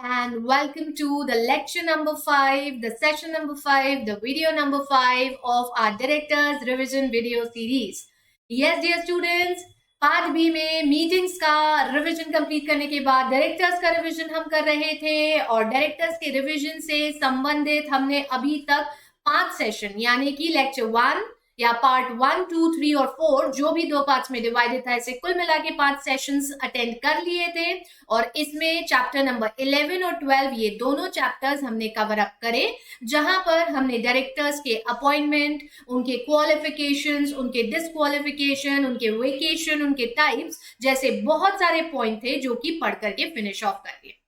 and welcome to the lecture number 5, the session number 5, the video number 5 of our Directors Revision video series. Yes, dear students, part B में meetings का revision complete करने के बाद directors का revision हम कर रहे थे और डायरेक्टर्स के रिवीजन से संबंधित हमने अभी तक 5 सेशन यानी कि लेक्चर 1 या पार्ट 1, 2, 3 और 4 जो भी 2 पार्ट्स में डिवाइडेड था, इसे कुल मिला के 5 सेशंस अटेंड कर लिए थे और इसमें चैप्टर नंबर 11 और 12 ये दोनों चैप्टर्स हमने कवर अप करे, जहां पर हमने डायरेक्टर्स के अपॉइंटमेंट, उनके क्वालिफिकेशंस, उनके डिस्क्वालिफिकेशन, उनके वेकेशन, उनके टाइप्स जैसे बहुत सारे पॉइंट थे जो कि पढ़ करके फिनिश ऑफ कर दिए.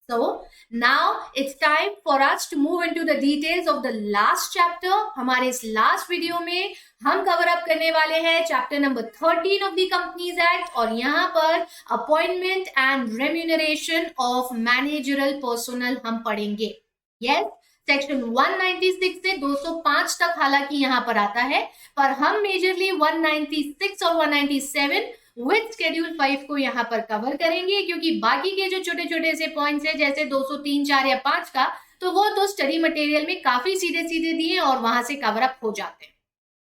So now it's time for us to move into the details of the last chapter. हमारे इस last वीडियो में हम कवर अप करने वाले हैं chapter number 13 of the companies act और यहाँ पर appointment and remuneration of managerial personnel हम पढ़ेंगे. यस, सेक्शन 196 से 205 तक हालांकि यहाँ पर आता है, पर हम मेजरली 196 और 197 विद शेड्यूल 5 को यहाँ पर कवर करेंगे, क्योंकि बाकी के जो छोटे छोटे से पॉइंट्स हैं जैसे 203, 4 या 5 का, तो वो तो स्टडी मटेरियल में काफी सीधे सीधे दिए और वहां से कवर अप हो जाते हैं.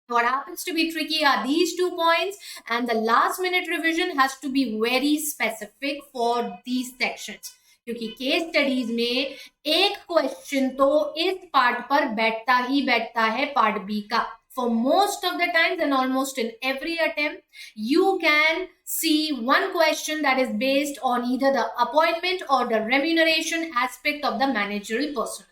What happens to be tricky are these 2 points, and the last minute revision has to be very specific for these sections, क्योंकि केस स्टडीज में एक क्वेश्चन तो इस पार्ट पर बैठता ही बैठता है पार्ट बी का. For most of the times and almost in every attempt, you can see one question that is based on either the appointment or the remuneration aspect of the managerial personnel.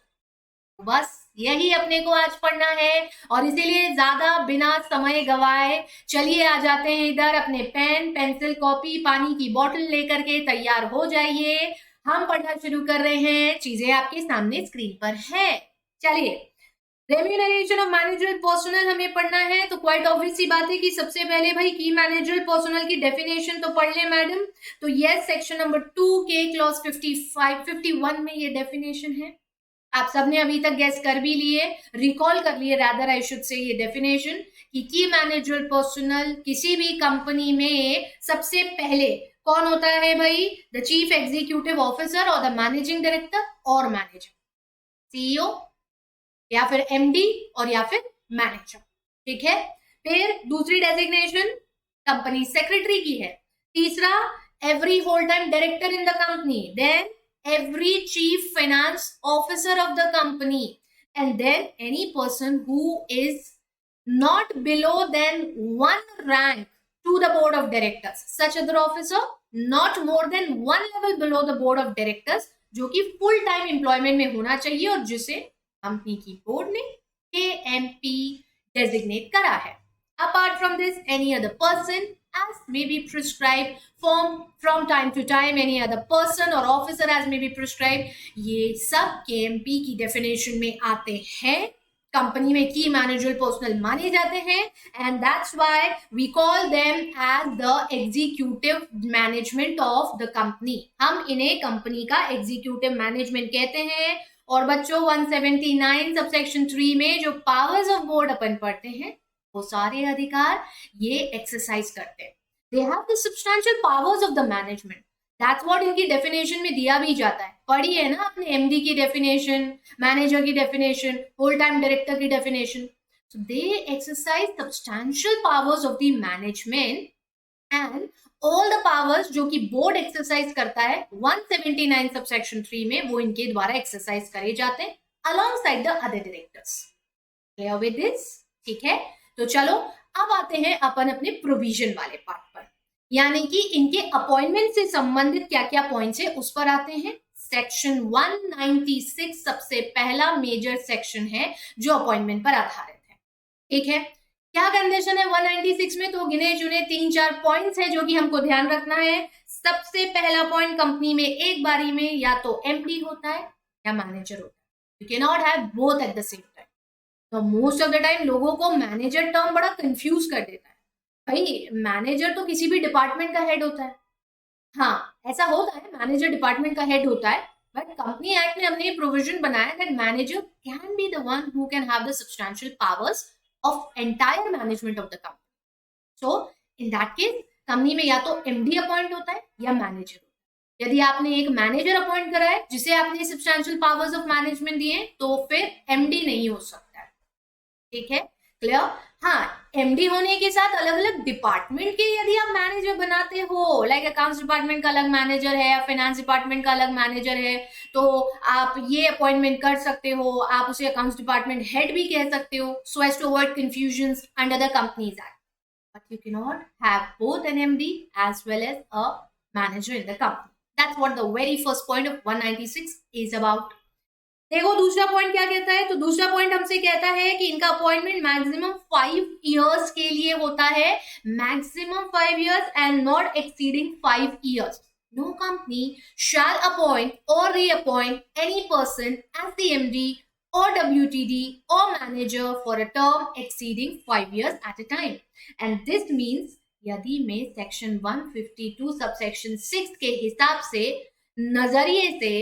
बस यही अपने को आज पढ़ना है और इसीलिए ज्यादा बिना समय गवाए चलिए आ जाते हैं इधर. अपने पेन, पेंसिल, कॉपी, पानी की बोतल लेकर के तैयार हो जाइए. हम पढ़ना शुरू कर रहे हैं. चीजें आपके सामने स्क्रीन पर है. चलिए, रेम्यूनरेशन ऑफ मैनेजरल पर्सनल हमें पढ़ना है, तो क्वाइट ऑब्वियस सी बात है कि सबसे पहले भाई की मैनेजरल पर्सनल की डेफिनेशन तो पढ़ ले मैडम. तो यस, सेक्शन नंबर 2 के क्लॉज 51 में ये डेफिनेशन है. आप सबने अभी तक गेस कर भी लिए, रिकॉल कर लिए रादर आई शुड से ये डेफिनेशन कि की मैनेजरल पर्सनल किसी भी कंपनी में सबसे पहले कौन होता है भाई? द चीफ एग्जीक्यूटिव ऑफिसर और द मैनेजिंग डायरेक्टर और मैनेजर, सीईओ या फिर एमडी और या फिर मैनेजर. ठीक है. फिर दूसरी डेजिग्नेशन कंपनी सेक्रेटरी की है. तीसरा, every whole time director in the company. Then every chief finance officer of the company, and then any person who is not below than 1 rank to the board of directors. Such other officer not more than 1 level below the board of directors, जो कि full time employment में होना चाहिए और जिसे company की board ने KMP designate करा है. Apart from this, any other person as may be prescribed from time to time, any other person or officer as may be prescribed. ये सब KMP की definition में आते हैं. कंपनी में की मैनेजरल पर्सनल माने जाते हैं and that's why we call them as the executive management of the company. हम इन्हें कंपनी का executive management कहते हैं. और बच्चों 179 सबसेक्शन 3 में जो पावर्स ऑफ बोर्ड अपन पढ़ते हैं वो सारे अधिकार ये एक्सरसाइज करते हैं. They have the substantial powers of the management. That's what इनकी डेफिनेशन में दिया भी जाता है. पढ़ी है ना अपने एमडी की डेफिनेशन, मैनेजर की डेफिनेशन, होल टाइम डायरेक्टर की definition. So they exercise substantial powers of the management and all the powers जो कि बोर्ड एक्सरसाइज करता है 179 सबसेक्शन 3 में, वो इनके द्वारा एक्सरसाइज करे जाते हैं alongside the other directors. Clear with this? ठीक है. तो चलो अब आते हैं अपन अपने प्रोविजन वाले पार्ट पर, यानी कि इनके अपॉइंटमेंट से संबंधित क्या क्या पॉइंट्स है उस पर आते हैं. सेक्शन 196 सबसे पहला मेजर सेक्शन है जो अपॉइंटमेंट पर आधारित है. ठीक है. क्या कंडीशन है 196 में? तो गिने चुने 3-4 पॉइंट्स है जो कि हमको ध्यान रखना है. सबसे पहला पॉइंट, कंपनी में एक बारी में या तो एमडी होता है या मैनेजर होता है. You can not have both at the same time. तो मोस्ट ऑफ द टाइम लोगों को मैनेजर टर्म बड़ा कंफ्यूज कर देता है. भाई मैनेजर तो किसी भी डिपार्टमेंट का हेड होता है. हाँ, ऐसा होता है, मैनेजर डिपार्टमेंट का हेड होता है, बट कंपनी एक्ट में हमने ये प्रोविजन बनाया that manager can be the one who can have the substantial powers of entire management of the company. So in that case company में या तो एमडी अपॉइंट होता है या मैनेजर. यदि आपने एक मैनेजर अपॉइंट करा है जिसे आपने सब्सटैंशियल पावर्स ऑफ मैनेजमेंट दिए तो फिर एमडी नहीं हो सकता है। ठीक है, क्लियर? हाँ, एमडी होने के साथ अलग अलग डिपार्टमेंट के यदि आप मैनेजर बनाते हो, लाइक अकाउंट्स डिपार्टमेंट का अलग मैनेजर है या फाइनेंस डिपार्टमेंट का अलग मैनेजर है, तो आप ये अपॉइंटमेंट कर सकते हो, आप उसे अकाउंट्स डिपार्टमेंट हेड भी कह सकते हो, so as to avoid confusion under the companies act. But you can not have both an MD as well as a manager in the company. That's what the very first point of 196 is about. देखो दूसरा point क्या कहता है, तो दूसरा point हमसे कहता है कि इनका अपॉइंटमेंट मैक्सिमम 5 इयर्स के लिए होता है, maximum 5 years and not exceeding 5 years. No company shall appoint or reappoint any person as the MD or WTD or manager for a term exceeding 5 years at a time. And this means यदि मैं section 152 subsection 6 के हिसाब से नजरिए से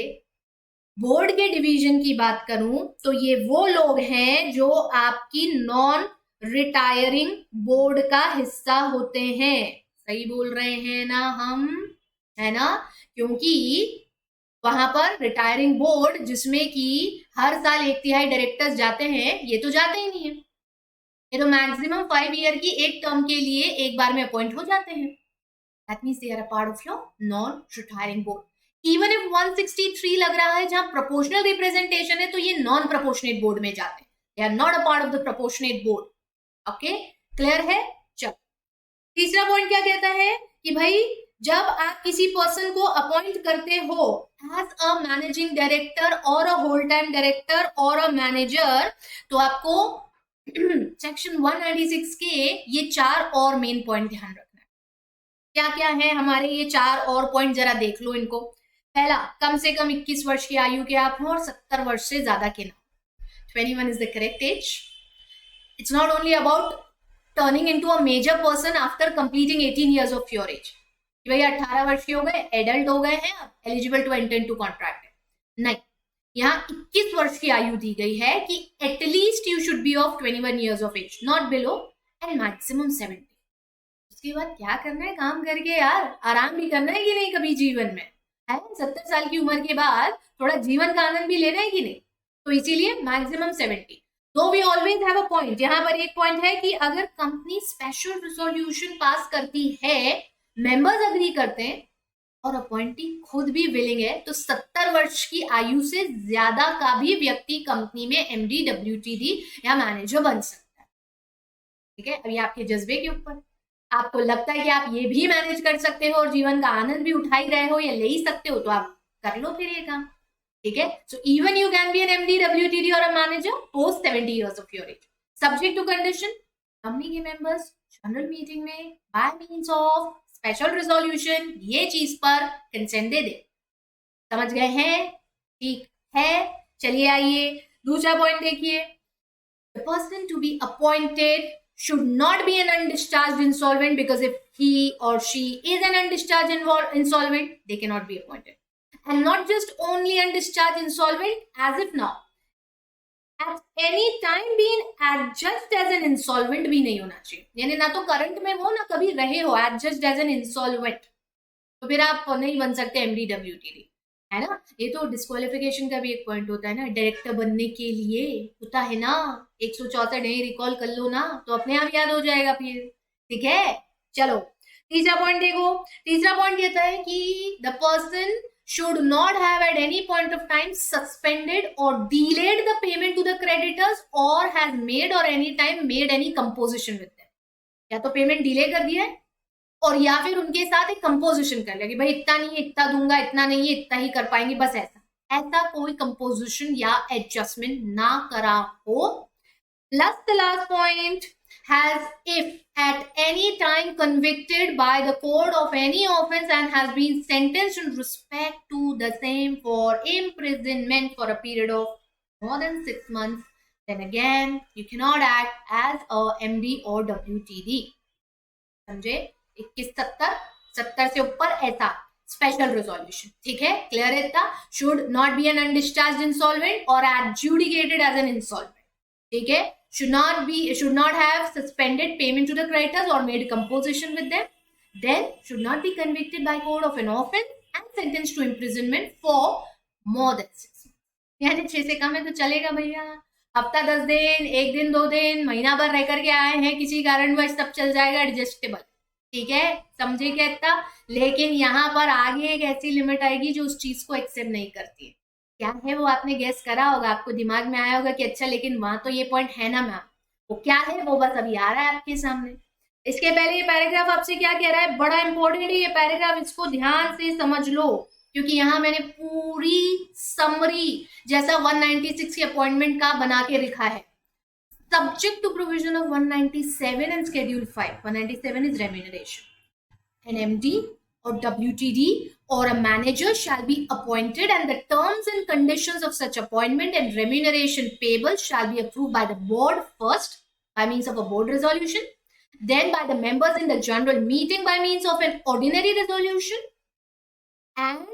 board के division की बात करूं तो ये वो लोग हैं जो आपकी नॉन रिटायरिंग बोर्ड का हिस्सा होते हैं. सही बोल रहे हैं ना हम, है ना? क्योंकि वहां पर रिटायरिंग बोर्ड जिसमें कि हर साल 1/3 डायरेक्टर्स जाते हैं, ये तो जाते ही नहीं है. ये तो मैक्सिमम 5 ईयर की एक टर्म के लिए एक बार में अपॉइंट हो जाते हैं. That means they are a part of your non retiring board. Even if 163 लग रहा है जहां प्रोपोर्शनल रिप्रेजेंटेशन है, तो ये नॉन प्रोपोर्शनेट बोर्ड में जाते हैं. They are not a part of the proportionate board. Okay, clear है? चलो, तीसरा पॉइंट क्या कहता है कि भाई जब आप किसी पर्सन को अपॉइंट करते हो एज अ मैनेजिंग डायरेक्टर और अ होल टाइम डायरेक्टर और अ मैनेजर, तो आपको सेक्शन 196 के ये 4 और मेन पॉइंट ध्यान रखना है. क्या क्या है हमारे ये 4 और पॉइंट, जरा देख लो इनको. पहला, कम से कम 21 वर्ष की आयु के आप हो और 70 वर्ष से ज्यादा के ना. 21 is the correct age. It's not only about turning into a major person after completing 18 years of your age. भैया 18 वर्ष के हो गए, एडल्ट हो गए हैं, eligible to enter into contract है. नहीं, यहाँ 21 वर्ष की आयु दी गई है कि at least you should be of 21 years of age, not below, and maximum 70. उसके बाद क्या करना है, काम करके यार आराम भी करना है कि नहीं कभी जीवन में, है? 70 साल की उम्र के बाद थोड़ा जीवन का आनंद भी लेना है कि नहीं? तो इसीलिए maximum 70. Though we always have a point. यहाँ पर एक पॉइंट है कि अगर कंपनी स्पेशल रिजोल्यूशन पास करती है, मेंबर्स अग्री करते हैं और अपॉइंटी खुद भी विलिंग है, तो 70 वर्ष की आयु से ज्यादा का भी व्यक्ति कंपनी में एमडी, डब्ल्यूटीडी या मैनेजर बन सकता है. ठीक है, अभी आपके जज्बे के ऊपर. आपको लगता है कि आप ये भी मैनेज कर सकते हो और जीवन का आनंद भी उठा ही रहे हो या ले ही सकते हो, तो आप कर लो फिर ये काम. ठीक है, so even you can be an MD, WTD और a manager post 70 years of your age, subject to condition company के मेंबर्स जनरल मीटिंग में by means of special resolution ये चीज पर कंसेंट दे दे. समझ गए हैं? ठीक है, चलिए आइए दूसरा पॉइंट देखिए. The person to be appointed should not be an undischarged insolvent, because if he or she is an undischarged insolvent, they cannot be appointed. And not just only undischarged insolvent, as if now at any time being adjudged as an insolvent भी नहीं होना चाहिए. यानी ना तो current में हो ना कभी रहे हो adjudged as an insolvent, तो फिर आप नहीं बन सकते एमडी, डब्ल्यूटीडी, है ना? ये तो डिस्क्वालिफिकेशन का भी एक पॉइंट होता है ना, डायरेक्टर बनने के लिए होता है ना. 164 नहीं रिकॉल कर लो ना, तो अपने आप याद हो जाएगा फिर. ठीक है, चलो तीसरा पॉइंट देखो. तीसरा पॉइंट कहता है कि the person should not have at any point of time suspended or delayed the payment to the creditors or has made or any time made any composition with them. या तो payment delay कर दिया है और या फिर उनके साथ एक कंपोजिशन कर लिया कि भाई इतना नहीं है इतना दूंगा, इतना नहीं है इतना ही कर पाएंगे, बस ऐसा कोई कंपोजिशन या एडजस्टमेंट ना करा हो. Plus the last point has if at any time convicted by the court of any offense and has been sentenced in respect to the same for imprisonment for a period of more than 6 months, then again you cannot act as a MD or WTD. समझे? 21-70 से ऊपर ऐसा special resolution. ठीक है, clear है? इतना should not be an undischarged insolvent और adjudicated as an insolvent. ठीक है, should not have suspended payment to the creditors or made composition with them, then should not be convicted by court of an offense and sentenced to imprisonment for more than 6 months. यानी 6 से कम है तो चलेगा भैया, हफ्ता 10 दिन, 1 दिन 2 दिन, महीना भर रह करके आए हैं, किसी कारणवश सब चल जाएगा, एडजस्टेबल, ठीक है, समझे क्या इतना। लेकिन यहाँ पर आगे एक ऐसी लिमिट आएगी जो उस चीज को एक्सेप्ट नहीं करती है। क्या है वो आपने गेस करा होगा, आपको दिमाग में आया होगा कि अच्छा लेकिन वहां तो ये पॉइंट है ना मैम, वो क्या है वो बस अभी आ रहा है आपके सामने। इसके पहले ये पैराग्राफ आपसे क्या कह रहा है, बड़ा इंपॉर्टेंट है ये पैराग्राफ, इसको ध्यान से समझ लो, क्योंकि यहाँ मैंने पूरी समरी जैसा 196 के अपॉइंटमेंट का बना के लिखा है। Subject to provision of 197 and Schedule 5. 197 is remuneration. An MD or WTD or a manager shall be appointed, and the terms and conditions of such appointment and remuneration payable shall be approved by the board first by means of a board resolution, then by the members in the general meeting by means of an ordinary resolution, and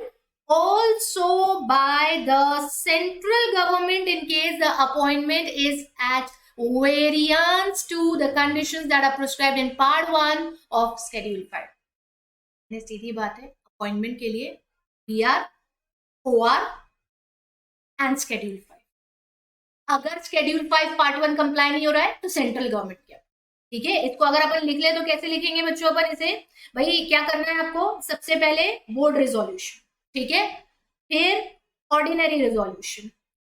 also by the central government in case the appointment is at variance to the conditions that are prescribed in part 1 of Schedule 5. सीधी बात है, appointment के लिए PR, OR and Schedule 5. अगर Schedule 5 part 1 comply नहीं हो रहा है तो सेंट्रल गवर्नमेंट क्या, ठीक है। इसको अगर अपन लिख ले तो कैसे लिखेंगे बच्चों, अपन इसे भाई क्या करना है आपको, सबसे पहले बोर्ड रिजोल्यूशन, ठीक है, फिर ऑर्डिनरी रिजोल्यूशन,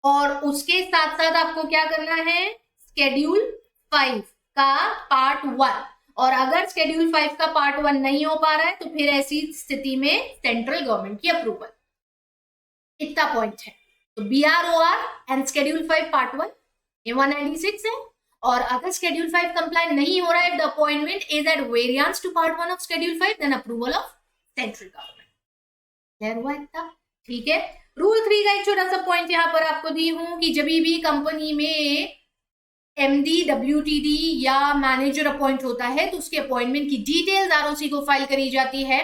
और उसके साथ साथ आपको क्या करना है, Schedule 5 का पार्ट 1, और अगर Schedule 5 का पार्ट 1 नहीं हो पा रहा है तो फिर ऐसी स्थिति में सेंट्रल गवर्नमेंट की अप्रूवल। इतना पॉइंट है। तो BROR एंड Schedule 5 पार्ट 1 ये 196 है, और अगर Schedule 5 कंप्लाई नहीं हो रहा है, the appointment is at variance to part 1 of Schedule 5, then approval of central government. Clear हुआ इतना, ठीक है। रूल 3 का एक छोटा सा पॉइंट यहाँ पर आपको दी हूं कि जब भी कंपनी में MD, WTD या मैनेजर अपॉइंट होता है तो उसके अपॉइंटमेंट की डिटेल्स ROC को फाइल करी जाती है,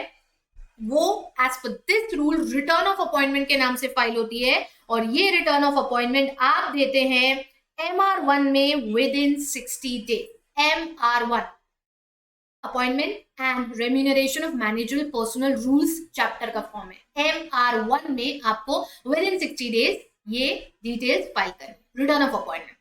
वो as per this rule return of appointment के नाम से फाइल होती है, और ये रिटर्न ऑफ अपॉइंटमेंट आप देते हैं MR1 में with in 60 days. MR1 appointment and remuneration of managerial personnel rules chapter का फॉर्म है। MR1 में आपको विद इन 60 डेज ये डिटेल्स फाइल करें, रिटर्न ऑफ अपॉइंटमेंट।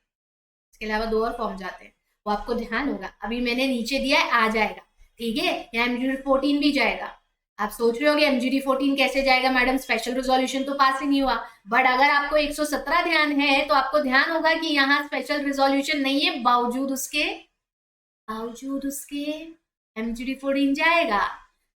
इसके अलावा 2 और फॉर्म जाते हैं, वो आपको ध्यान होगा, अभी मैंने नीचे दिया है, आ जाएगा, ठीक है। यहाँ MGD 14 भी जाएगा। आप सोच रहे होगे MGD 14 कैसे जाएगा मैडम, स्पेशल रेजोल्यूशन तो पास ही नहीं हुआ, बट अगर आपको 117 ध्यान है तो आपको ध्यान होगा कि यहाँ स्पेशल रेजोल्यूशन नहीं है, बावजूद उसके MGD 14 जाएगा।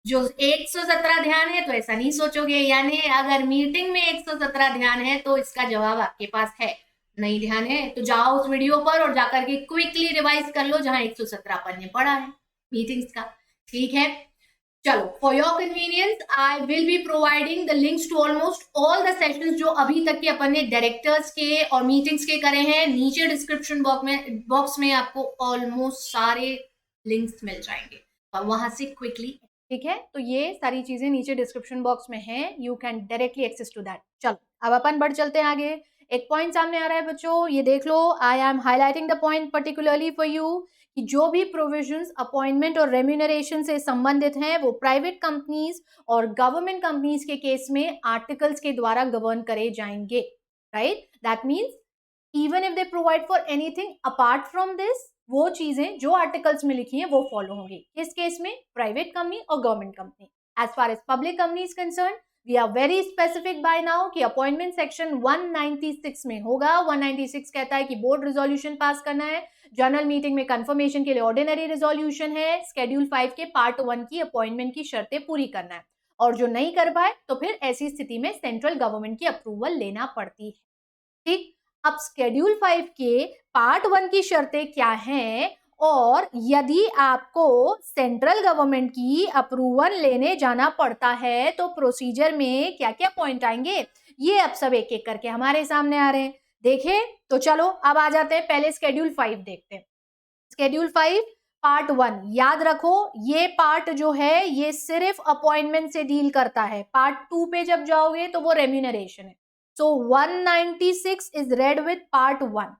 जो 117 ध्यान है तो ऐसा नहीं सोचोगे, यानी अगर मीटिंग में 117 ध्यान है तो इसका जवाब आपके पास है। नहीं ध्यान है तो जाओ उस वीडियो पर और जाकर के क्विकली रिवाइज कर लो जहां 117 अपन ने पढ़ा है मीटिंग्स का, ठीक है। चलो, for your convenience I will be providing the links to almost all the sessions जो अभी तक के अपन ने डायरेक्टर्स के और मीटिंग्स के करे हैं। नीचे डिस्क्रिप्शन बॉक्स में आपको ऑलमोस्ट सारे लिंक्स मिल जाएंगे और वहां से क्विकली, ठीक है। तो ये सारी चीजें नीचे डिस्क्रिप्शन बॉक्स में है, you can directly access to that. चलो अब अपन बढ़ चलते हैं आगे। एक पॉइंट सामने आ रहा है बच्चों, ये देख लो, I am highlighting the point particularly for you कि जो भी प्रोविजंस अपॉइंटमेंट और रेम्यूनरेशन से संबंधित हैं वो प्राइवेट कंपनीज और गवर्नमेंट कंपनीज के केस में आर्टिकल्स के द्वारा गवर्न करे जाएंगे, right. That means even if they provide for anything apart from this, वो चीजें जो आर्टिकल्स में लिखी हैं वो फॉलो होंगी। किस केस में, प्राइवेट कंपनी और government company. As far as public company is concern, we are very specific by now कि अपॉइंटमेंट सेक्शन 196 में होगा। 196 कहता है कि बोर्ड रिजोल्यूशन पास करना है, जनरल मीटिंग में कंफर्मेशन के लिए ऑर्डिनरी रिजोल्यूशन है, Schedule 5 के पार्ट 1 की अपॉइंटमेंट की शर्तें पूरी करना है, और जो नहीं कर पाए तो फिर ऐसी स्थिति में सेंट्रल गवर्नमेंट की अप्रूवल लेना पड़ती है, ठीक। अब Schedule 5 के पार्ट 1 की शर्तें क्या हैं, और यदि आपको सेंट्रल गवर्नमेंट की अप्रूवल लेने जाना पड़ता है तो प्रोसीजर में क्या क्या पॉइंट आएंगे, ये अब सब एक एक करके हमारे सामने आ रहे हैं। देखें तो चलो अब आ जाते हैं, पहले Schedule 5 देखते हैं। Schedule 5 पार्ट 1, याद रखो ये पार्ट जो है ये सिर्फ अपॉइंटमेंट से डील करता है। पार्ट 2 पे जब जाओगे तो वो रेम्यूनरेशन है। सो 196 इज रेड विद पार्ट 1।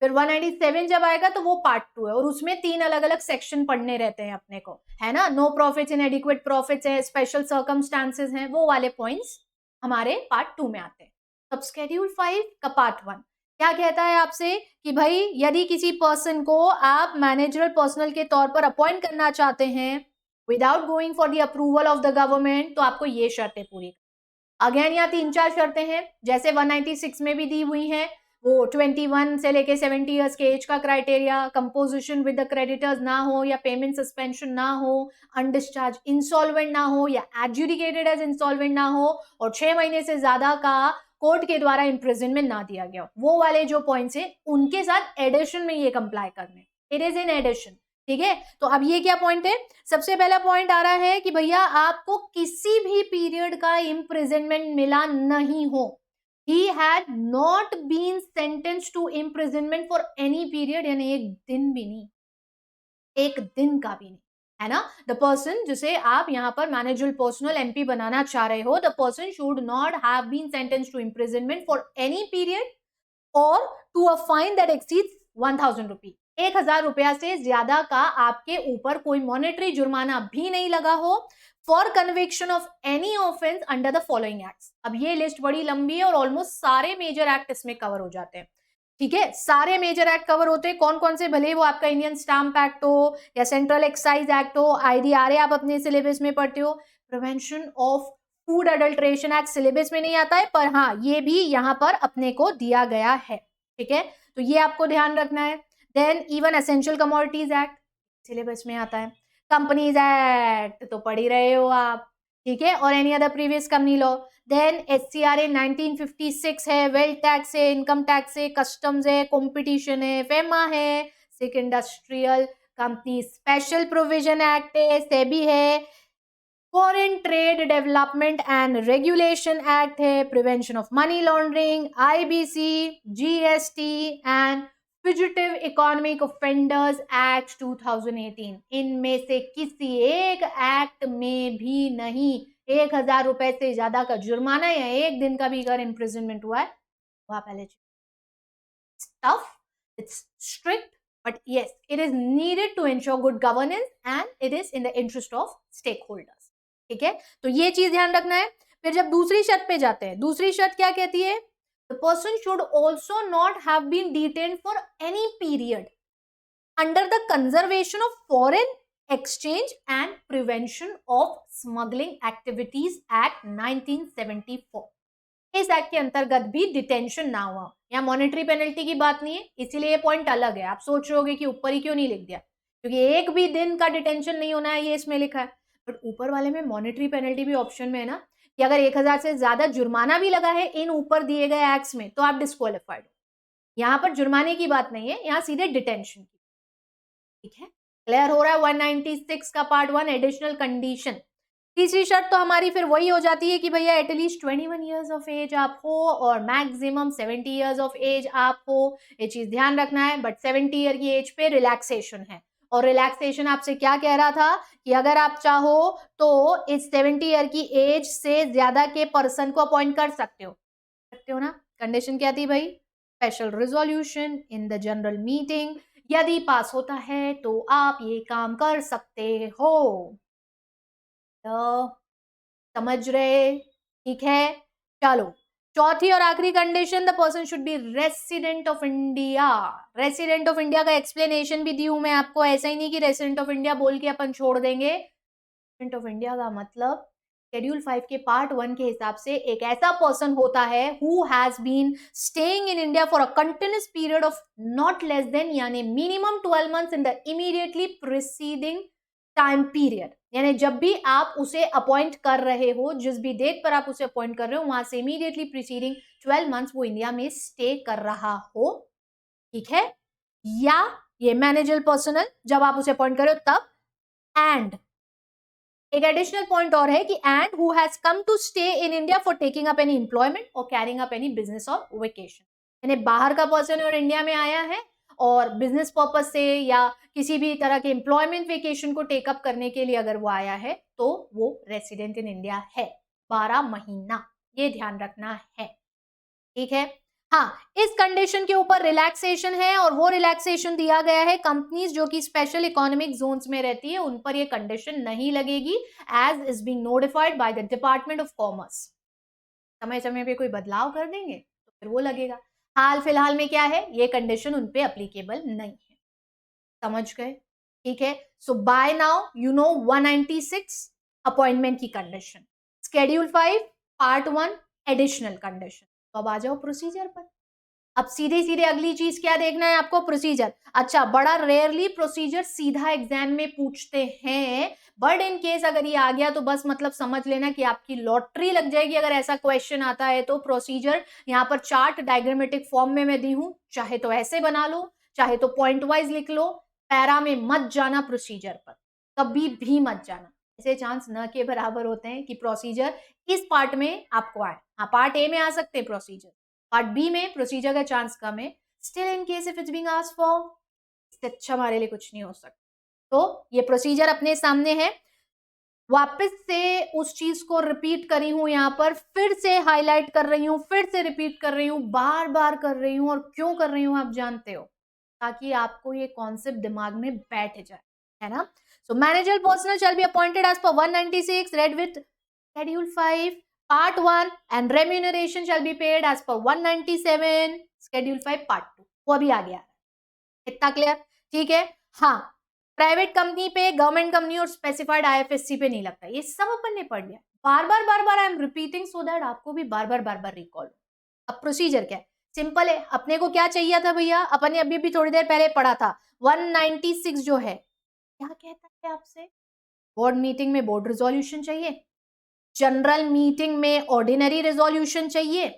फिर 197 जब आएगा तो वो पार्ट 2 है, और उसमें 3 अलग अलग सेक्शन पढ़ने रहते हैं अपने को, है ना। नो प्रॉफिट्स, इनएडिक्वेट प्रॉफिट्स है, स्पेशल सर्कमस्टांसेस हैं, वो वाले पॉइंट्स हमारे पार्ट 2 में आते हैं। अब शेड्यूल 5 का पार्ट 1 क्या कहता है आपसे कि भाई यदि किसी पर्सन को आप मैनेजरल पर्सनल के तौर पर अपॉइंट करना चाहते हैं without going for the approval of the government, तो आपको ये शर्तें पूरी। अगेन यहाँ 3-4 शर्तें हैं, जैसे 196 में भी दी हुई हैं, वो 21 से लेके 70 इयर्स के एज का criteria, composition with the creditors ना हो या पेमेंट सस्पेंशन ना हो, अनडिस्चार्ज इंसॉल्वेंट ना हो या एडजुडिकेटेड एज इंसॉल्वेंट ना हो, और 6 महीने से ज्यादा का कोर्ट के द्वारा इम्प्रिजनमेंट ना दिया गया, वो वाले जो पॉइंट्स है उनके साथ एडिशन में ये कंप्लाई करने, इट इज इन एडिशन। ठीक है, तो अब ये क्या पॉइंट है, सबसे पहला पॉइंट आ रहा है कि भैया आपको किसी भी पीरियड का इम्प्रिजनमेंट मिला नहीं हो, he had not been sentenced to imprisonment for any period, यानी एक दिन भी नहीं, एक दिन का भी नहीं, है ना। द पर्सन जिसे आप यहाँ पर मैनेजरल पर्सनल एमपी बनाना चाह रहे हो, the person should not have been sentenced to imprisonment for any period और to a fine that exceeds 1000 rupee, 1000 रुपया से ज्यादा का आपके ऊपर कोई मॉनेटरी जुर्माना भी नहीं लगा हो, for conviction of any offence under the following acts. अब ये लिस्ट बड़ी लंबी है और ऑलमोस्ट सारे मेजर एक्ट इसमें कवर हो जाते हैं। ठीक है, सारे मेजर एक्ट कवर होते हैं, कौन कौन से, भले वो आपका इंडियन स्टैम्प एक्ट हो या सेंट्रल एक्साइज एक्ट हो, आईडीआरए आप अपने सिलेबस में पढ़ते हो, prevention of food adulteration act syllabus में नहीं आता है, पर हाँ ये भी यहाँ पर अपने को दिया गया है। ठीक है, तो ये आपको ध्यान रखना है। Then even essential commodities act syllabus में आता है, कंपनीज एक्ट तो पढ़ ही रहे हो आप, ठीक है, और any other previous company law. Then HCRA 1956 है, वेल्थ टैक्स है, इनकम टैक्स है, कस्टम्स है, कॉम्पिटिशन है, फेमा है, sick industrial company special provision act है, सेबी है, foreign trade development and regulation act है, prevention of money laundering, IBC, GST and fugitive economic offenders act 2018। इनमें से किसी एक एक्ट में भी नहीं 1000 रुपए से ज्यादा का जुर्माना या एक दिन का भी अगर इम्प्रिजनमेंट हुआ है वहां पहले tough, it's strict, but yes, it is needed to ensure good governance and it is in the interest of stakeholders. ठीक है, तो ये चीज ध्यान रखना है। फिर जब दूसरी शर्त पे जाते हैं, दूसरी शर्त क्या कहती है, the person should also not have been detained for any period under the conservation of foreign exchange and prevention of smuggling activities act 1974। इस एक्ट के अंतर्गत भी डिटेंशन ना हुआ, यहाँ मॉनेटरी पेनल्टी की बात नहीं है, इसीलिए ये पॉइंट अलग है। आप सोच रहे होगे कि ऊपर ही क्यों नहीं लिख दिया, क्योंकि एक भी दिन का डिटेंशन नहीं होना है, ये इसमें लिखा है, बट ऊपर वाले में मॉनेटरी पेनल्टी भी ऑप्शन में है ना, कि अगर 1000 से ज्यादा जुर्माना भी लगा है इन ऊपर दिए गए एक्ट्स में तो आप डिस्क्वालिफाइड हो। यहाँ पर जुर्माने की बात नहीं है, यहाँ सीधे डिटेंशन की। ठीक है, क्लियर हो रहा है। 196 का पार्ट 1 एडिशनल कंडीशन। तीसरी शर्त तो हमारी फिर वही हो जाती है कि भैया एटलीस्ट 21 ईयर्स ऑफ एज आप हो और मैक्सिमम 70 ईयर्स ऑफ एज आप हो, ये चीज ध्यान रखना है। बट 70 ईयर की एज पे रिलैक्सेशन है, और रिलैक्सेशन आपसे क्या कह रहा था कि अगर आप चाहो तो इस 70 ईयर की एज से ज्यादा के पर्सन को अपॉइंट कर सकते हो ना। कंडीशन क्या थी भाई, special resolution in the general meeting, यदि पास होता है तो आप ये काम कर सकते हो। तो समझ रहे, ठीक है। चलो चौथी और आखिरी condition, the person should be resident of India. Resident of India का एक्सप्लेनेशन भी दी हूं मैं आपको, ऐसा ही नहीं कि रेसिडेंट ऑफ इंडिया बोल के अपन छोड़ देंगे। रेसिडेंट ऑफ इंडिया का मतलब शेड्यूल 5 के पार्ट 1 के हिसाब से एक ऐसा पर्सन होता है who has been staying in India for a continuous period of not less than, यानी minimum 12 months in the immediately preceding time period. यानी जब भी आप उसे अपॉइंट कर रहे हो, जिस भी डेट पर आप उसे अपॉइंट कर रहे हो, वहां से इमीडिएटली प्रीसीडिंग 12 मंथ्स वो इंडिया में स्टे कर रहा हो। ठीक है, या ये मैनेजरल पर्सनल जब आप उसे अपॉइंट कर रहे हो तब। एंड एक एडिशनल पॉइंट और है कि and who has come to stay in India for taking up any employment और कैरिंग अप एनी बिजनेस और वेकेशन। यानी बाहर का पर्सन और इंडिया में आया है और बिजनेस पर्पज से या किसी भी तरह के एम्प्लॉयमेंट वेकेशन को टेकअप करने के लिए अगर वो आया है तो वो रेसिडेंट इन इंडिया है 12 महीना, ये ध्यान रखना है। ठीक है, हाँ, इस कंडीशन के ऊपर रिलैक्सेशन है और वो रिलैक्सेशन दिया गया है कंपनीज जो कि स्पेशल इकोनॉमिक जोन्स में रहती है, उन पर ये कंडीशन नहीं लगेगी, as is being notified by the department of commerce. समय समय पे कोई बदलाव कर देंगे तो फिर वो लगेगा। हाल फिलहाल में क्या है, ये कंडीशन उन पे एप्लीकेबल नहीं है। समझ गए? ठीक है। So by now you know 196 appointment की condition, schedule 5 part 1 additional condition. तो अब आ जाओ प्रोसीजर पर। अब सीधे सीधे अगली चीज क्या देखना है आपको, प्रोसीजर। अच्छा, बड़ा रेयरली प्रोसीजर सीधा एग्जाम में पूछते हैं, बट इन केस अगर ये आ गया तो बस मतलब समझ लेना कि आपकी लॉटरी लग जाएगी अगर ऐसा क्वेश्चन आता है तो। प्रोसीजर यहाँ पर चार्ट डायग्रामेटिक फॉर्म में मैं दी हूं, चाहे तो ऐसे बना लो, चाहे तो पॉइंट वाइज लिख लो, पैरा में मत जाना प्रोसीजर पर, कभी भी मत जाना। ऐसे चांस न के बराबर होते हैं कि प्रोसीजर इस पार्ट में आपको आए। हाँ, पार्ट ए में आ सकते हैं प्रोसीजर, पार्ट बी में प्रोसीजर का चांस कम है। Still in case if it's being asked for, इससे अच्छा हमारे लिए कुछ नहीं हो सकता। तो ये प्रोसीजर अपने सामने है, वापस से उस चीज को रिपीट करी हूं, यहां पर फिर से हाईलाइट कर रही हूं, फिर से रिपीट कर रही हूं, बार बार कर रही हूं। और क्यों कर रही हूं आप जानते हो, ताकि आपको ये कॉन्सेप्ट दिमाग में बैठ जाए, है ना। So manager personal shall be appointed as per 196 read with schedule 5 part 1 and remuneration shall be paid as per 197 schedule 5 part 2। वो अभी आ गया, इतना क्लियर? ठीक है। हाँ, प्राइवेट कंपनी पे, गवर्नमेंट कंपनी और स्पेसिफाइड आईएफएससी पे नहीं लगता, ये सब अपन ने पढ़ लिया। बार बार I am repeating so that आपको भी बार बार रिकॉल हो। अब प्रोसीजर क्या है, सिंपल है। अपने को क्या चाहिए था भैया, अपन ने अभी भी थोड़ी देर पहले पढ़ा था, 196 जो है क्या कहता है आपसे, बोर्ड मीटिंग में बोर्ड रिजोल्यूशन चाहिए, जनरल मीटिंग में ऑर्डिनरी रिजोल्यूशन चाहिए,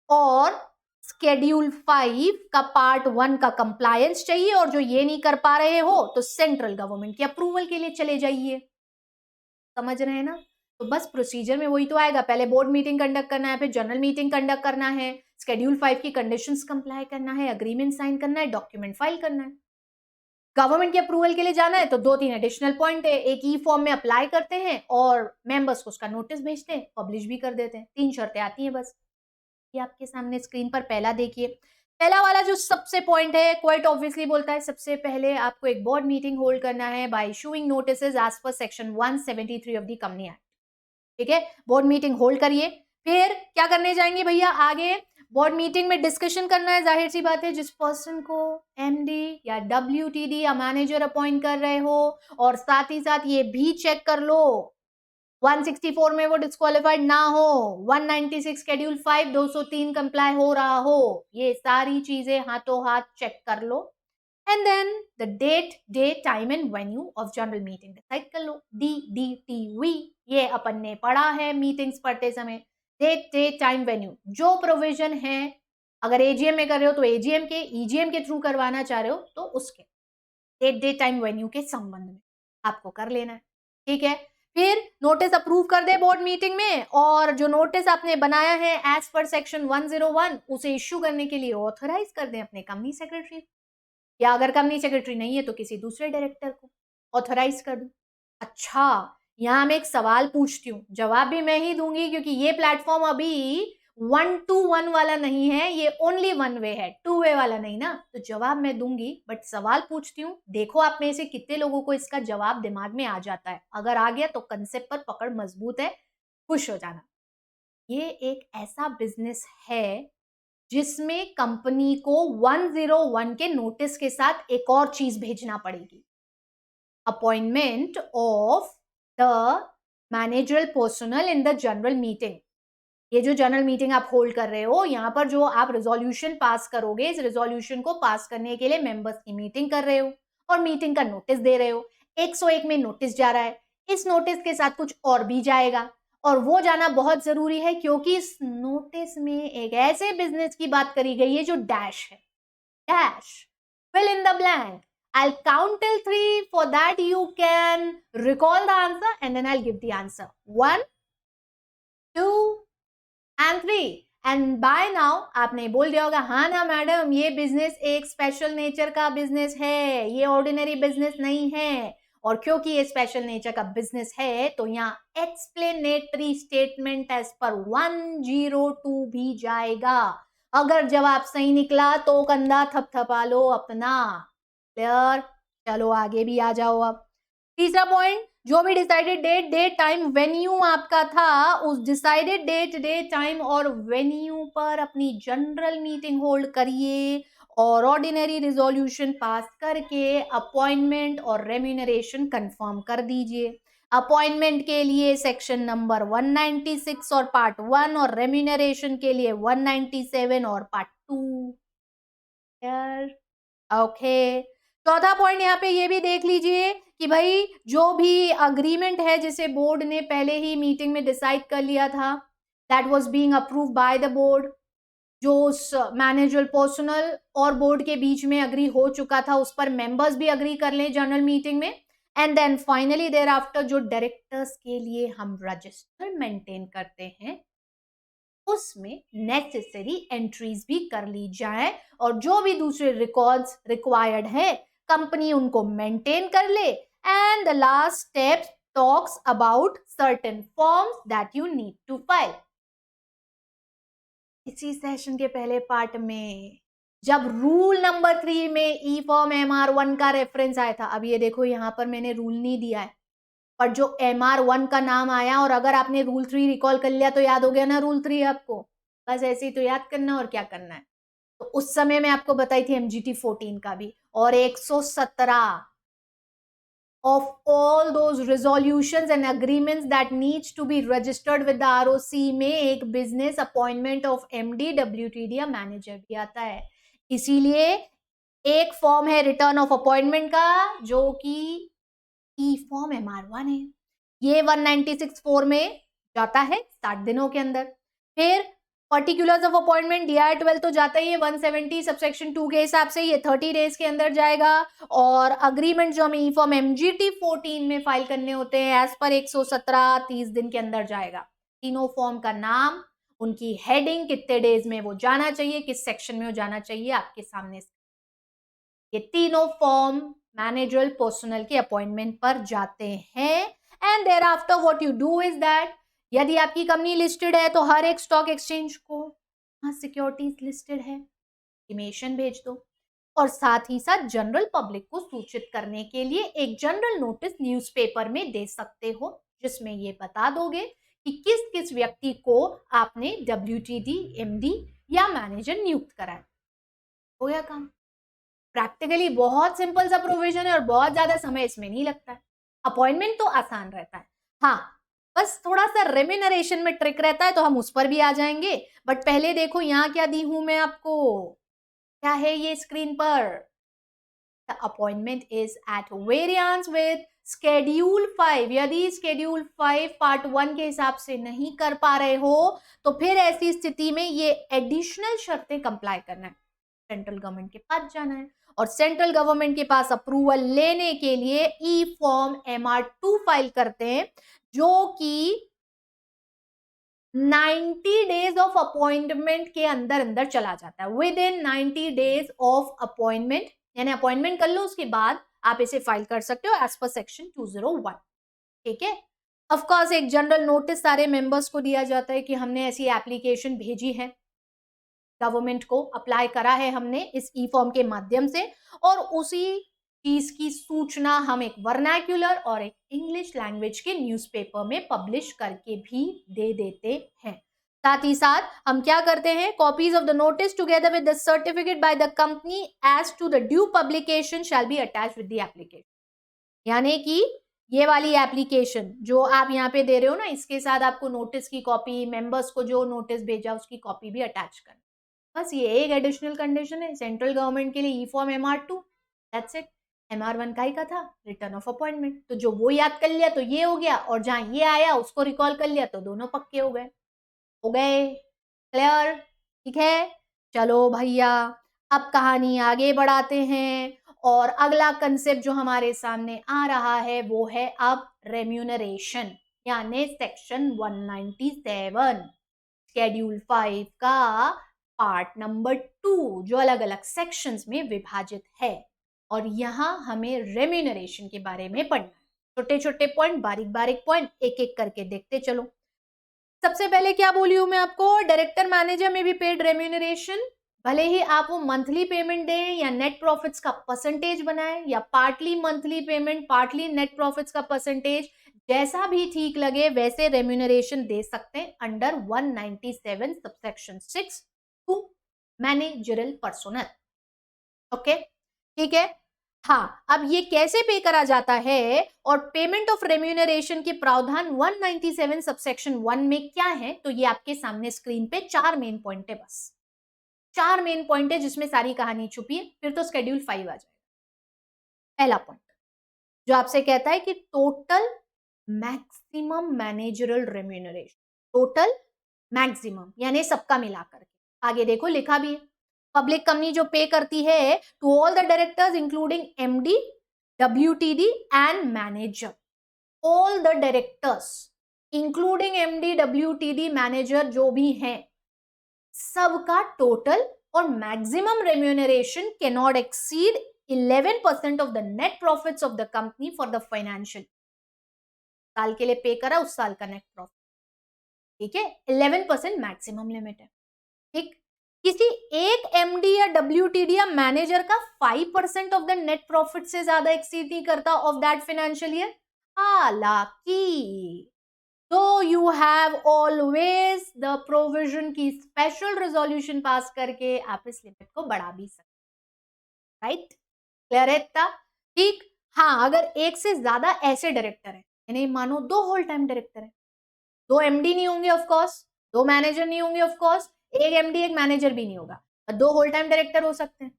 और स्केड्यूल 5 का पार्ट 1 का कंप्लायंस चाहिए। और जो ये नहीं कर पा रहे हो तो सेंट्रल गवर्नमेंट की अप्रूवल के लिए चले जाइए। समझ रहे हैं ना। तो बस प्रोसीजर में वही तो आएगा, पहले बोर्ड मीटिंग कंडक्ट करना है, फिर जनरल मीटिंग कंडक्ट करना है, स्केड्यूल 5 की कंडीशंस कंप्लाई करना है, अग्रीमेंट साइन करना है, डॉक्यूमेंट फाइल करना है। गवर्नमेंट के अप्रूवल के लिए जाना है तो 2-3 एडिशनल पॉइंट है, एक ई फॉर्म में अप्लाई करते हैं और मेंबर्स को उसका नोटिस भेजते हैं, पब्लिश भी कर देते हैं। 3 शर्तें आती हैं बस। ये आपके सामने स्क्रीन पर पहला देखिए। पहला वाला जो सबसे पॉइंट है, क्वाइट ऑब्वियसली बोलता है सबसे पहले आपको एक बोर्ड मीटिंग होल्ड करना है by issuing notices as per section 173 of the company act. ठीक है, बोर्ड मीटिंग होल्ड करिए। फिर क्या करने जाएंगे भैया आगे, बोर्ड मीटिंग में डिस्कशन करना है। जाहिर सी बात है, जिस पर्सन को एमडी या डब्ल्यूटीडी या मैनेजर अपॉइंट कर रहे हो, और साथ ही साथ ये भी चेक कर लो 164 में वो डिस्क्वालिफाइड ना हो, 196 शेड्यूल 5 203 कंप्लाई हो रहा हो, ये सारी चीजें हाथों हाथ चेक कर लो। And then the date, day, time and venue of general meeting decide कर लो। DDTV ये अपन ने पढ़ा है मीटिंग्स पढ़ते समय, डेट, डे, टाइम, वेन्यू। जो प्रोविजन है, अगर एजीएम में कर रहे हो तो एजीएम के, ईजीएम के थ्रू करवाना चाह रहे हो तो उसके डेट, डे, टाइम, वेन्यू के संबंध में आपको कर लेना है। ठीक है। फिर नोटिस अप्रूव कर दे बोर्ड मीटिंग में, और जो नोटिस आपने बनाया है एज पर सेक्शन 101 उसे इश्यू करने के लिए ऑथराइज कर दें अपने कंपनी सेक्रेटरी, या अगर कंपनी सेक्रेटरी नहीं है तो किसी दूसरे डायरेक्टर को ऑथराइज कर दूं। अच्छा, यहां मैं एक सवाल पूछती हूँ, जवाब भी मैं ही दूंगी क्योंकि ये प्लेटफॉर्म अभी 1-to-1 वाला नहीं है, ये ओनली 1 वे है, 2 वे वाला नहीं ना। तो जवाब मैं दूंगी, बट सवाल पूछती हूँ, देखो आप में से कितने लोगों को इसका जवाब दिमाग में आ जाता है। अगर आ गया तो कंसेप्ट पर पकड़ मजबूत है, खुश हो जाना। ये एक ऐसा बिजनेस है जिसमें कंपनी को 101 के नोटिस के साथ एक और चीज भेजना पड़ेगी, appointment of the managerial personal in the general meeting. ये जो जनरल मीटिंग आप होल्ड कर रहे हो, यहाँ पर जो आप रेजोल्यूशन पास करोगे, इस रेजोल्यूशन को पास करने के लिए मेंबर्स की मीटिंग कर रहे हो और मीटिंग का नोटिस दे रहे हो। 101 में नोटिस जा रहा है, इस नोटिस के साथ कुछ और भी जाएगा, और वो जाना बहुत जरूरी है क्योंकि इस नोटिस में एक ऐसे बिजनेस की बात करी गई है जो डैश है। Dash, fill in the blank. I'll count till 3, for that you can recall the answer and then I'll give the answer. 1, 2 and 3. And bye now आपने बोल दिया होगा, हाँ ना मैडम, ये बिजनेस एक स्पेशल नेचर का बिजनेस है, ये ऑर्डिनरी बिजनेस नहीं है। और क्योंकि ये स्पेशल नेचर का बिजनेस है तो यहाँ एक्सप्लेनेटरी स्टेटमेंट एज पर 102 भी जाएगा। अगर जवाब सही निकला तो कंधा थपथपा लो अपना। क्लियर? चलो आगे भी आ जाओ अब। तीसरा पॉइंट, जो भी decided date, date, time, venue आपका था, उस डिसाइडेड डेट, डेट, टाइम और वेन्यू पर अपनी जनरल मीटिंग होल्ड करिए और ऑर्डिनरी रिजोल्यूशन पास करके अपॉइंटमेंट और रेम्यूनरेशन कंफर्म कर दीजिए। अपॉइंटमेंट के लिए सेक्शन नंबर 196 और पार्ट 1 और रेम्यूनरेशन के लिए 197 और पार्ट 2। ओके। चौथा पॉइंट यहाँ पे ये भी देख लीजिए कि भाई जो भी अग्रीमेंट है जिसे बोर्ड ने पहले ही मीटिंग में डिसाइड कर लिया था, that was being approved by the board, जो उस मैनेजर पर्सनल और बोर्ड के बीच में अग्री हो चुका था, उस पर मेंबर्स भी अग्री कर लें जनरल मीटिंग में। And then finally there after जो डायरेक्टर्स के लिए हम रजिस्टर मेंटेन करते हैं, उसमें नेसेसरी एंट्रीज भी कर ली जाए और जो भी दूसरे रिकॉर्ड्स रिक्वायर्ड है कंपनी उनको मेंटेन कर ले। And the last step talks about certain forms that you need to file. इसी सेशन के पहले पार्ट में जब रूल नंबर 3 में ई फॉर्म MR1 का रेफरेंस आया था, अब ये देखो यहां पर मैंने रूल नहीं दिया है, पर जो MR1 का नाम आया और अगर आपने रूल 3 रिकॉल कर लिया तो याद हो गया ना रूल 3 आपको, बस ऐसे ही तो याद करना और क्या करना है। तो उस समय मैं आपको बताई थी MGT 14 का भी, और 117 of all those resolutions and agreements that needs to be registered with the ROC में एक business appointment of MD, WTD या manager भी आता है। इसीलिए एक फॉर्म है रिटर्न ऑफ अपॉइंटमेंट का जो कि ई फॉर्म MR1 है, ये 196(4) में जाता है 60 दिनों के अंदर। फिर पर्टिकुलर्स ऑफ अपॉइंटमेंट DI-12 तो जाता ही है 170 सबसेक्शन 2 के हिसाब से, ये 30 डेज के अंदर जाएगा। और अग्रीमेंट जो हमें ई फॉर्म MGT 14 में फाइल करने होते हैं एज पर 117 30 दिन के अंदर जाएगा। तीनों फॉर्म का नाम, उनकी हेडिंग, कितने डेज में वो जाना चाहिए, किस सेक्शन में वो जाना चाहिए, आपके सामने ये तीनों फॉर्म मैनेजरल पर्सनल के अपॉइंटमेंट पर जाते हैं। And there after what you do is that, यदि आपकी कंपनी लिस्टेड है तो हर एक स्टॉक एक्सचेंज को सिक्योरिटीज लिस्टेड है इंटीमेशन भेज दो, और साथ ही साथ जनरल पब्लिक को सूचित करने के लिए एक जनरल नोटिस न्यूज़पेपर में दे सकते हो, जिसमें ये बता दोगे कि किस किस व्यक्ति को आपने WTD, MD या मैनेजर नियुक्त करा है। हो गया काम। प्रैक्टिकली बहुत सिंपल सा प्रोविजन है और बहुत ज्यादा समय इसमें नहीं लगता है। अपॉइंटमेंट तो आसान रहता है, हाँ बस थोड़ा सा रेम्यूनरेशन में ट्रिक रहता है, तो हम उस पर भी आ जाएंगे। बट पहले देखो यहाँ क्या दी हूं मैं आपको, क्या है ये स्क्रीन पर, the appointment is at variance with schedule 5। यदि शेड्यूल 5 पार्ट 1 के हिसाब से नहीं कर पा रहे हो तो फिर ऐसी स्थिति में ये एडिशनल शर्तें कंप्लाई करना है, सेंट्रल गवर्नमेंट के पास जाना है और सेंट्रल गवर्नमेंट के पास अप्रूवल लेने के लिए ई फॉर्म MR2 फाइल करते हैं, जो कि 90 डेज ऑफ अपॉइंटमेंट के अंदर अंदर चला जाता है, with in 90 days of appointment, यानी अपॉइंटमेंट कर लो उसके बाद आप इसे फाइल कर सकते हो एज पर सेक्शन 201। ठीक है। ऑफ कोर्स एक जनरल नोटिस सारे मेंबर्स को दिया जाता है कि हमने ऐसी एप्लीकेशन भेजी है, गवर्नमेंट को अप्लाई करा है हमने इस ई फॉर्म के माध्यम से, और उसी चीज की सूचना हम एक वर्नाक्यूलर और एक इंग्लिश लैंग्वेज के न्यूज़पेपर में पब्लिश करके भी दे देते हैं। साथ ही साथ हम क्या करते हैं, copies of the notice together with the certificate by the company as to the due publication shall be attached with the application. यानी कि ये वाली एप्लीकेशन जो आप यहाँ पे दे रहे हो ना, इसके साथ आपको नोटिस की कॉपी, मेंबर्स को जो नोटिस भेजा उसकी कॉपी भी अटैच करना। बस ये एक एडिशनल कंडीशन है सेंट्रल गवर्नमेंट के लिए ई form MR2, that's it. MR1 का ही का था रिटर्न ऑफ अपॉइंटमेंट, तो जो वो याद कर लिया तो ये हो गया, और जहां ये आया उसको रिकॉल कर लिया तो दोनों पक्के हो गए। क्लियर? ठीक है, चलो भैया अब कहानी आगे बढ़ाते हैं, और अगला कंसेप्ट जो हमारे सामने आ रहा है वो है अब रेम्यूनरेशन, यानी सेक्शन 197 शेड्यूल 5 का पार्ट नंबर 2, जो अलग अलग सेक्शंस में विभाजित है। और यहां हमें रेम्यूनरेशन के बारे में पढ़ना है, छोटे छोटे पॉइंट, बारीक बारीक पॉइंट, एक एक करके देखते चलो। सबसे पहले क्या बोली हूं मैं आपको, डायरेक्टर मैनेजर में भी पेड रेम्यूनरेशन, भले ही आप वो मंथली पेमेंट दें या नेट प्रॉफिट्स का परसेंटेज बनाएं या partly monthly payment partly net profits का परसेंटेज, जैसा भी ठीक लगे वैसे रेम्यूनरेशन दे सकते हैं under 197 subsection 6 to managerial personal. Okay, ठीक है। हाँ, अब ये कैसे पे करा जाता है और पेमेंट ऑफ रेम्यूनरेशन के प्रावधान 197 सबसेक्शन 1 में क्या है, तो ये आपके सामने स्क्रीन पे 4 मेन पॉइंट है, बस 4 मेन पॉइंट है जिसमें सारी कहानी छुपी है, फिर तो शेड्यूल 5 आ जाएगा। पहला पॉइंट जो आपसे कहता है कि total maximum managerial remuneration, total maximum यानी सबका मिलाकर के, आगे देखो लिखा भी है, पब्लिक कंपनी जो पे करती है to all the directors including MD, WTD and manager, all the directors including MD, WTD, manager जो भी हैं, सबका टोटल और maximum remuneration can not exceed 11% of the net profits of the company for the financial साल के लिए पे करा उस साल का नेट प्रॉफिट, ठीक है, 11% मैक्सिमम लिमिट है। ठीक, किसी एक एमडी या डब्ल्यूटीडी या मैनेजर का 5% ऑफ द नेट प्रॉफिट से ज्यादा एक्सीड नहीं करता ऑफ दैट फाइनेंशियल ईयर, हालांकि तो you have always the provision की स्पेशल रेजोल्यूशन पास करके आप इस लिमिट को बढ़ा भी सकते, राइट, क्लियर है इतना? ठीक, हाँ, अगर एक से ज्यादा ऐसे डायरेक्टर है, यानी मानो 2 होल टाइम डायरेक्टर है, 2 एमडी नहीं होंगे ऑफ कोर्स, 2 मैनेजर नहीं होंगे ऑफ कोर्स, एक एमडी एक मैनेजर भी नहीं होगा, 2 होल टाइम डायरेक्टर हो सकते हैं।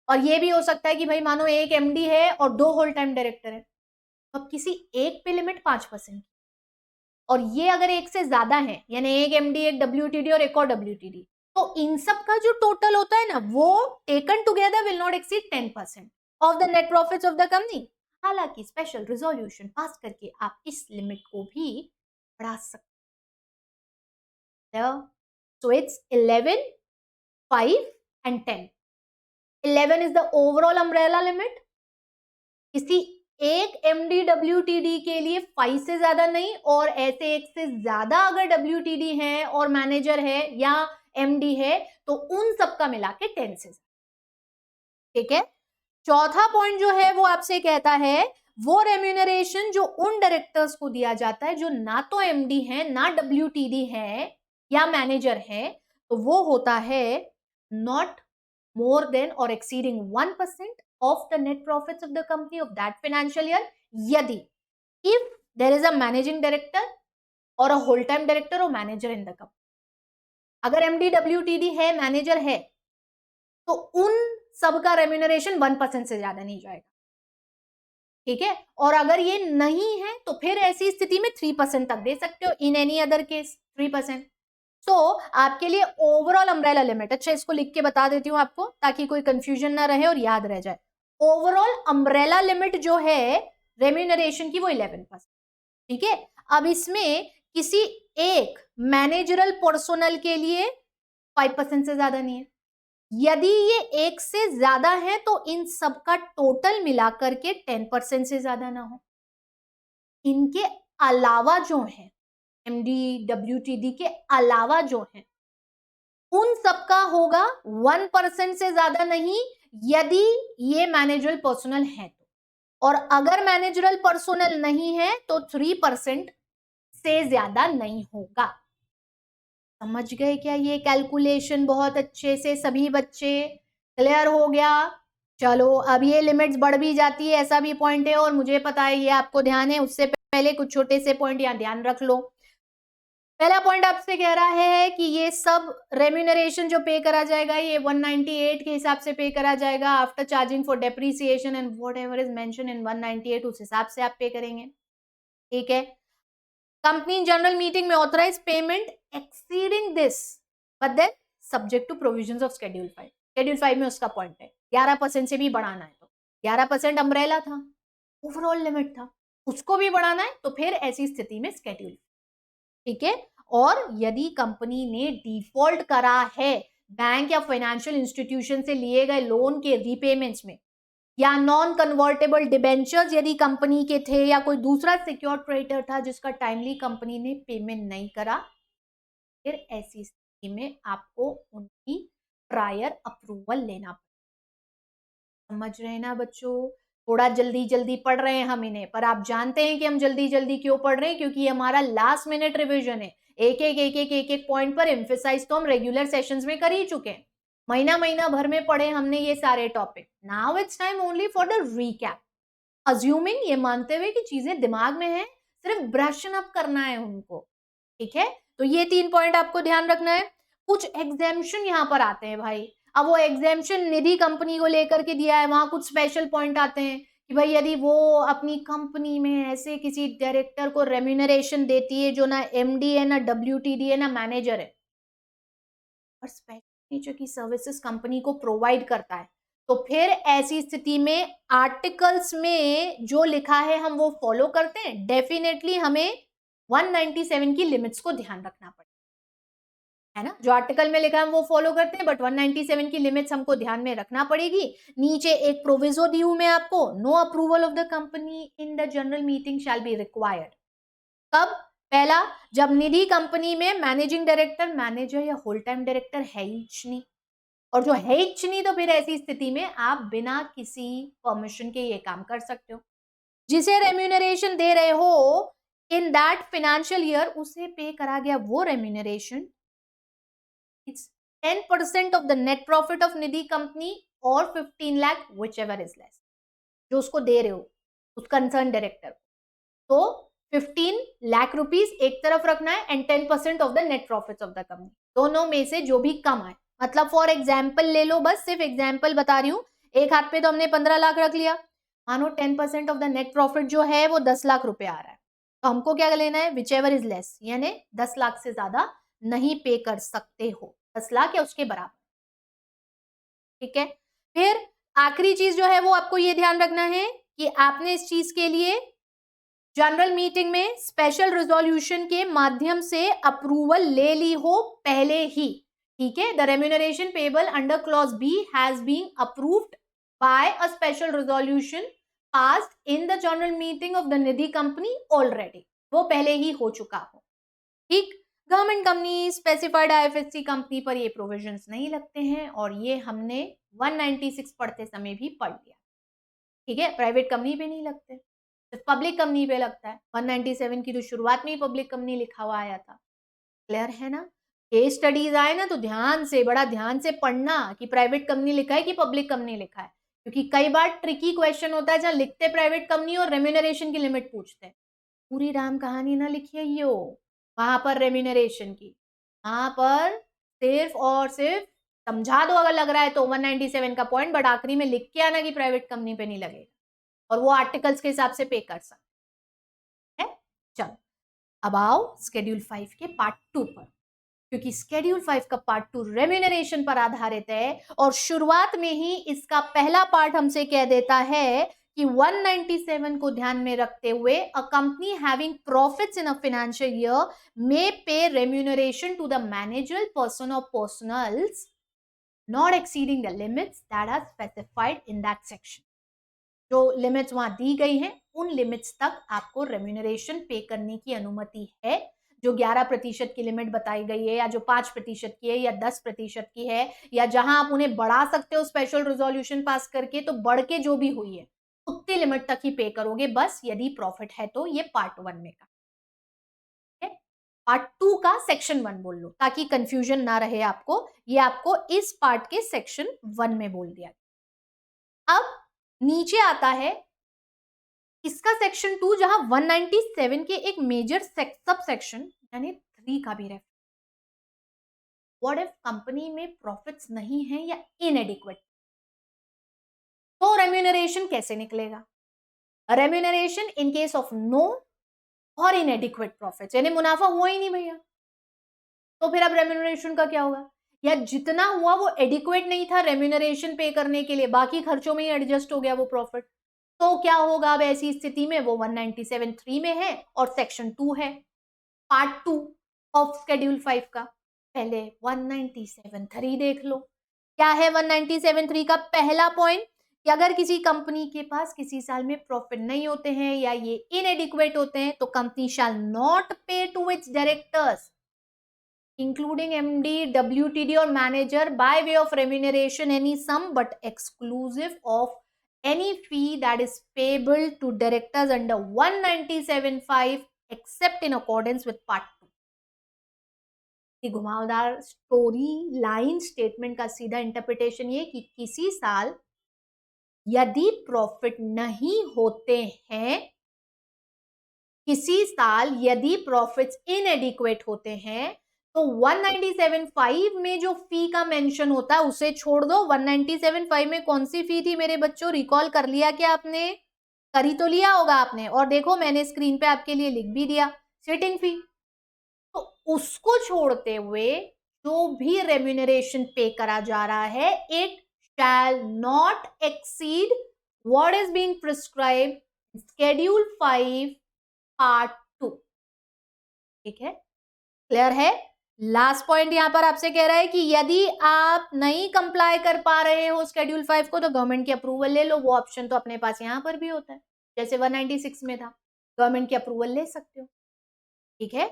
और ये भी हो सकता है कि भाई मानो एक एमडी है और 2 होल टाइम डायरेक्टर है, तो अब किसी एक पे लिमिट 5%, और ये अगर एक से ज्यादा है यानी एक एमडी एक डब्ल्यूटीडी और एक और डब्ल्यूटीडी, तो इन सब का जो टोटल होता है ना वो taken together will not exceed 10% of the net profits of the company, हालांकि स्पेशल रिजोल्यूशन पास करके आप इस लिमिट को भी बढ़ा सकते हैं। So it's 11, 5 and 10. 11 is the overall umbrella limit. किसी एक MD-WTD के लिए 5 से ज्यादा नहीं, और ऐसे एक से ज्यादा अगर WTD है और मैनेजर है या MD है तो उन सबका मिला के 10 से ज्यादा, ठीक है। चौथा पॉइंट जो है वो आपसे कहता है वो रेम्यूनरेशन जो उन डायरेक्टर्स को दिया जाता है जो ना तो MD है ना WTD है या मैनेजर है, तो वो होता है not more than or exceeding 1% of the net profits of the company of that financial year, यदि if there is a managing director or a whole time director or manager in the company, अगर MD WTD है manager है तो उन सबका remuneration 1% से ज्यादा नहीं जाएगा, ठीक है। और अगर ये नहीं है तो फिर ऐसी स्थिति में 3% तक दे सकते हो, इन एनी अदर केस 3%। तो आपके लिए ओवरऑल अम्ब्रेला लिमिट, अच्छा इसको लिख के बता देती हूं आपको ताकि कोई कंफ्यूजन ना रहे और याद रह जाए। ओवरऑल अम्ब्रेला लिमिट जो है रेम्यूनरेशन की वो 11%, ठीक है। अब इसमें किसी एक मैनेजरल पर्सोनल के लिए 5% से ज्यादा नहीं है, यदि ये एक से ज्यादा है तो इन सबका टोटल मिलाकर के 10% से ज्यादा ना हो। इनके अलावा जो है MD WTD के अलावा जो है उन सबका होगा 1% से ज्यादा नहीं, यदि ये मैनेजरल पर्सोनल है तो, और अगर मैनेजरल पर्सोनल नहीं है तो 3% से ज्यादा नहीं होगा। समझ गए क्या ये कैलकुलेशन? बहुत अच्छे से सभी बच्चे क्लियर हो गया? चलो अब ये लिमिट्स बढ़ भी जाती है ऐसा भी पॉइंट है, और मुझे पता है ये आपको ध्यान है, उससे पहले कुछ छोटे से पॉइंट यहाँ ध्यान रख लो। पहला पॉइंट आपसे कह रहा है कि ये सब रेम्यूनरेशन जो पे करा जाएगा ये 198 के हिसाब से पे करा जाएगा after charging for depreciation and whatever is mention in 198, उस हिसाब से आप पे करेंगे, ठीक है। कंपनी जनरल मीटिंग में authorise payment exceeding this but then subject to provisions of schedule 5। Schedule 5 में उसका पॉइंट है 11% से भी बढ़ाना है तो 11% अम्ब्रेला था, ओवरऑल लिमिट था, उसको भी बढ़ाना है तो फिर ऐसी स्थिति में शेड्यूल, ठीक है। और यदि कंपनी ने डिफॉल्ट करा है बैंक या फाइनेंशियल इंस्टीट्यूशन से लिए गए लोन के रीपेमेंट्स में, या नॉन कन्वर्टेबल डिबेंचर्स यदि कंपनी के थे या कोई दूसरा सिक्योर्ड क्रेडिटर था जिसका टाइमली कंपनी ने पेमेंट नहीं करा, फिर ऐसी स्थिति में आपको उनकी प्रायर अप्रूवल लेना पड़ेगा। समझ रहे हैं ना बच्चों? थोड़ा जल्दी जल्दी पढ़ रहे हैं हम इन्हें, पर आप जानते हैं कि हम जल्दी जल्दी क्यों पढ़ रहे हैं, क्योंकि ये हमारा लास्ट मिनट रिवीजन है। एक एक पॉइंट पर एम्फेसाइज तो हम रेगुलर सेशंस में कर ही चुके हैं। महीना महीना भर में पढ़े हमने ये सारे topic. Now it's time only for the recap, assuming, ये मानते हुए कि चीजें दिमाग में है, सिर्फ ब्रशन अप करना है उनको। ठीक है, तो ये 3 पॉइंट आपको ध्यान रखना है। कुछ एग्जेम्पशन यहाँ पर आते हैं भाई। अब वो एग्जेम्पशन निधि कंपनी को लेकर के दिया है, वहां कुछ स्पेशल पॉइंट आते हैं कि भाई यदि वो अपनी कंपनी में ऐसे किसी डायरेक्टर को रेम्यूनरेशन देती है जो ना एमडी है, ना डब्ल्यूटीडी है, ना मैनेजर है, और स्पेशल नेचर की सर्विसेज कंपनी को प्रोवाइड करता है, तो फिर ऐसी स्थिति में आर्टिकल्स में जो लिखा है हम वो फॉलो करते हैं। डेफिनेटली हमें 197 की लिमिट्स को ध्यान रखना पड़ेगा, है ना? जो आर्टिकल में लिखा है हम वो फॉलो करते हैं, बट 197 की लिमिट्स हमको ध्यान में रखना पड़ेगी। नीचे एक प्रोविजो दी हूं मैं आपको, no approval of the company in the general meeting shall be required. कब? पहला, जब निधि कंपनी में मैनेजिंग डायरेक्टर, मैनेजर या होल टाइम डायरेक्टर है ही नहीं, और जो है ही नहीं, तो फिर ऐसी स्थिति में आप बिना किसी परमिशन के ये काम कर सकते हो। जिसे रेम्यूनरेशन दे रहे हो इन दैट फाइनेंशियल ईयर, उसे पे करा गया वो remuneration it's 10% of the net profit of Nidhi company और 15 lakh which ever is less, जो उसको दे रहे हो उस कंसर्न डायरेक्टर को, तो 15 लाख रुपीस एक तरफ रखना है and 10% of the net profit of the company, दोनों में से जो भी कम आए। मतलब फॉर एग्जाम्पल ले लो, बस सिर्फ एग्जाम्पल बता रही हूं, एक हाथ पे तो हमने 15 लाख रख लिया, मानो 10% ऑफ द नेट प्रॉफिट जो है वो 10 लाख रुपए आ रहा है, तो हमको क्या लेना है? विच एवर इज लेस, यानी 10 लाख से ज्यादा नहीं पे कर सकते हो, 10 लाख या उसके बराबर। ठीक है, फिर आखिरी चीज जो है वो आपको ये ध्यान रखना है कि आपने इस चीज के लिए जनरल मीटिंग में स्पेशल रिजोल्यूशन के माध्यम से अप्रूवल ले ली हो पहले ही। ठीक है, the remuneration payable under clause B has been approved by a special resolution passed in the general meeting of the Nidhi company already, वो पहले ही हो चुका हो। ठीक, government company, specified IFSC company पर ये प्रोविजंस नहीं लगते हैं, और ये हमने 196 पढ़ते समय भी पढ़ लिया। ठीक है, प्राइवेट कंपनी पे नहीं लगते, पब्लिक कंपनी पे लगता है। 197 की तो शुरुआत में ही पब्लिक कंपनी लिखा हुआ आया था। क्लियर है ना? केस स्टडीज आए ना तो ध्यान से, बड़ा ध्यान से पढ़ना कि प्राइवेट कंपनी लिखा है कि पब्लिक कंपनी लिखा है, क्योंकि कई बार ट्रिकी क्वेश्चन होता है जहां लिखते प्राइवेट कंपनी और रेम्यूनरेशन की लिमिट पूछते हैं। पूरी राम कहानी ना लिखिए वहां पर रेम्यूनरेशन की, वहां पर सिर्फ और सिर्फ समझा दो अगर लग रहा है तो 197 का पॉइंट, बट आखिरी में लिख के आना कि प्राइवेट कंपनी पे नहीं लगेगा, और वो आर्टिकल्स के हिसाब से पे कर सकते हैं। चलो अब आओ स्केड्यूल 5 के पार्ट 2 पर, क्योंकि स्केड्यूल 5 का पार्ट 2 रेम्यूनरेशन पर आधारित है, और शुरुआत में ही इसका पहला पार्ट हमसे कह देता है कि 197 को ध्यान में रखते हुए a company having profits in a financial year may pay remuneration to the managerial person और personals not exceeding the limits that are specified in that section. जो लिमिट्स वहां दी गई हैं उन लिमिट्स तक आपको रेम्यूनरेशन पे करने की अनुमति है। जो 11% की लिमिट बताई गई है, या जो 5% की है, या 10% की है, या जहां आप उन्हें बढ़ा सकते हो स्पेशल रिजोल्यूशन पास करके, तो बढ़ के जो भी हुई है उतनी लिमिट तक ही पे करोगे, बस यदि प्रॉफिट है तो। ये पार्ट 1 में का है। पार्ट 2 का सेक्शन 1 बोल लो ताकि कंफ्यूजन ना रहे आपको, ये आपको इस पार्ट के सेक्शन 1 में बोल दिया। अब नीचे आता है इसका सेक्शन 2, जहां 197 के एक मेजर सब सेक्शन यानी 3 का भी रेफर। व्हाट इफ कंपनी में प्रॉफिट्स नहीं है या इनएडिक्वेट, तो रेम्यूनरेशन कैसे निकलेगा? Remuneration in case of no और इनएडिक्वेट प्रॉफिट्स, यानी मुनाफा हुआ ही नहीं भैया, तो फिर अब रेम्यूनरेशन का क्या होगा? या जितना हुआ वो एडिक्वेट नहीं था रेम्यूनरेशन पे करने के लिए, बाकी खर्चों में ही एडजस्ट हो गया वो प्रॉफिट, तो क्या होगा अब ऐसी स्थिति में? वो 197(3) में है और सेक्शन 2 है, पार्ट 2 ऑफ शेड्यूल 5 का। पहले 197(3) देख लो। क्या है 197(3) का पहला पॉइंट? कि अगर किसी कंपनी के पास किसी साल में प्रॉफिट नहीं होते हैं या ये इनएडिक्वेट होते हैं तो company shall not pay to its directors including MD, WTD or manager by way of remuneration any sum but exclusive of any fee that is payable to directors under 197(5) except in accordance with part 2. ये घुमावदार story line statement का सीधा interpretation ये कि किसी साल यदि profit नहीं होते हैं, किसी साल यदि प्रॉफिट्स इनएडिक्वेट होते हैं तो 197(5) में जो फी का मेंशन होता है उसे छोड़ दो। 197(5) में कौन सी फी थी मेरे बच्चों, रिकॉल कर लिया क्या आपने? कर ही तो लिया होगा आपने। और देखो मैंने स्क्रीन पे आपके लिए लिख भी दिया, सिटिंग फी। तो उसको छोड़ते हुए जो भी रेम्यूनरेशन पे करा जा रहा है, it shall not exceed what is being prescribed schedule 5 part 2। ठीक है, क्लियर है? लास्ट पॉइंट यहां पर आपसे कह रहा है कि यदि आप नहीं कंप्लाई कर पा रहे हो शेड्यूल 5 को तो गवर्नमेंट की अप्रूवल ले लो। वो ऑप्शन तो अपने पास यहां पर भी होता है, जैसे 196 में था, गवर्नमेंट की अप्रूवल ले सकते हो। ठीक है,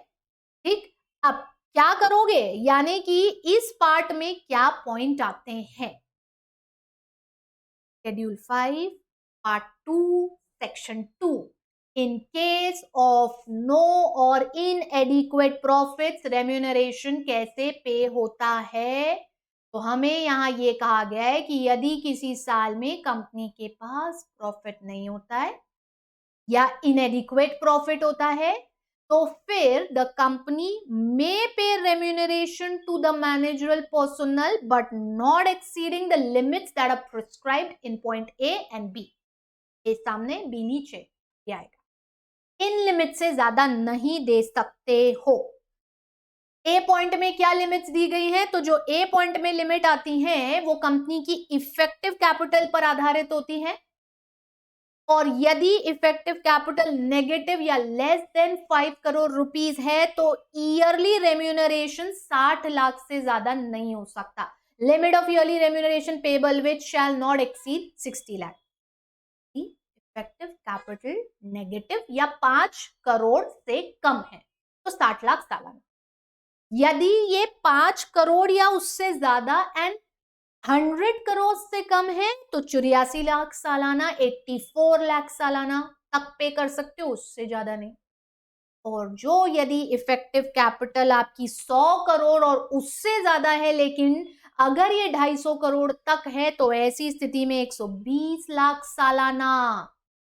ठीक। अब क्या करोगे, यानी कि इस पार्ट में क्या पॉइंट आते हैं? Schedule 5 part 2 section 2, in case of no or inadequate profits remuneration कैसे पे होता है? तो हमें यहां ये कहा गया है कि यदि किसी साल में कंपनी के पास प्रॉफिट नहीं होता है या इनएडिक्वेट प्रॉफिट होता है तो फिर the company may pay remuneration to the managerial personal but not exceeding the limits that are prescribed in point A and B. A सामने, बी नीचे आएगा। इन लिमिट से ज्यादा नहीं दे सकते हो। ए पॉइंट में क्या लिमिट्स दी गई हैं? तो जो ए पॉइंट में लिमिट आती हैं वो कंपनी की इफेक्टिव कैपिटल पर आधारित होती हैं, और यदि इफेक्टिव कैपिटल नेगेटिव या लेस देन 5 करोड़ रुपीस है तो ईयरली रेम्यूनरेशन 60 लाख से ज्यादा नहीं हो सकता। Limit of yearly remuneration payable which shall not exceed 60 lakh. Effective capital negative या 5 करोड़ से कम है तो 60 लाख सालाना। यदि ये 5 करोड़ या उससे ज्यादा एंड 100 करोड़ से कम है तो 84 लाख सालाना, 84 लाख सालाना तक पे कर सकते हो, उससे ज्यादा नहीं। और जो यदि इफेक्टिव कैपिटल आपकी 100 करोड़ और उससे ज्यादा है, लेकिन अगर ये 250 करोड़ तक है तो ऐसी स्थिति में 120 लाख सालाना,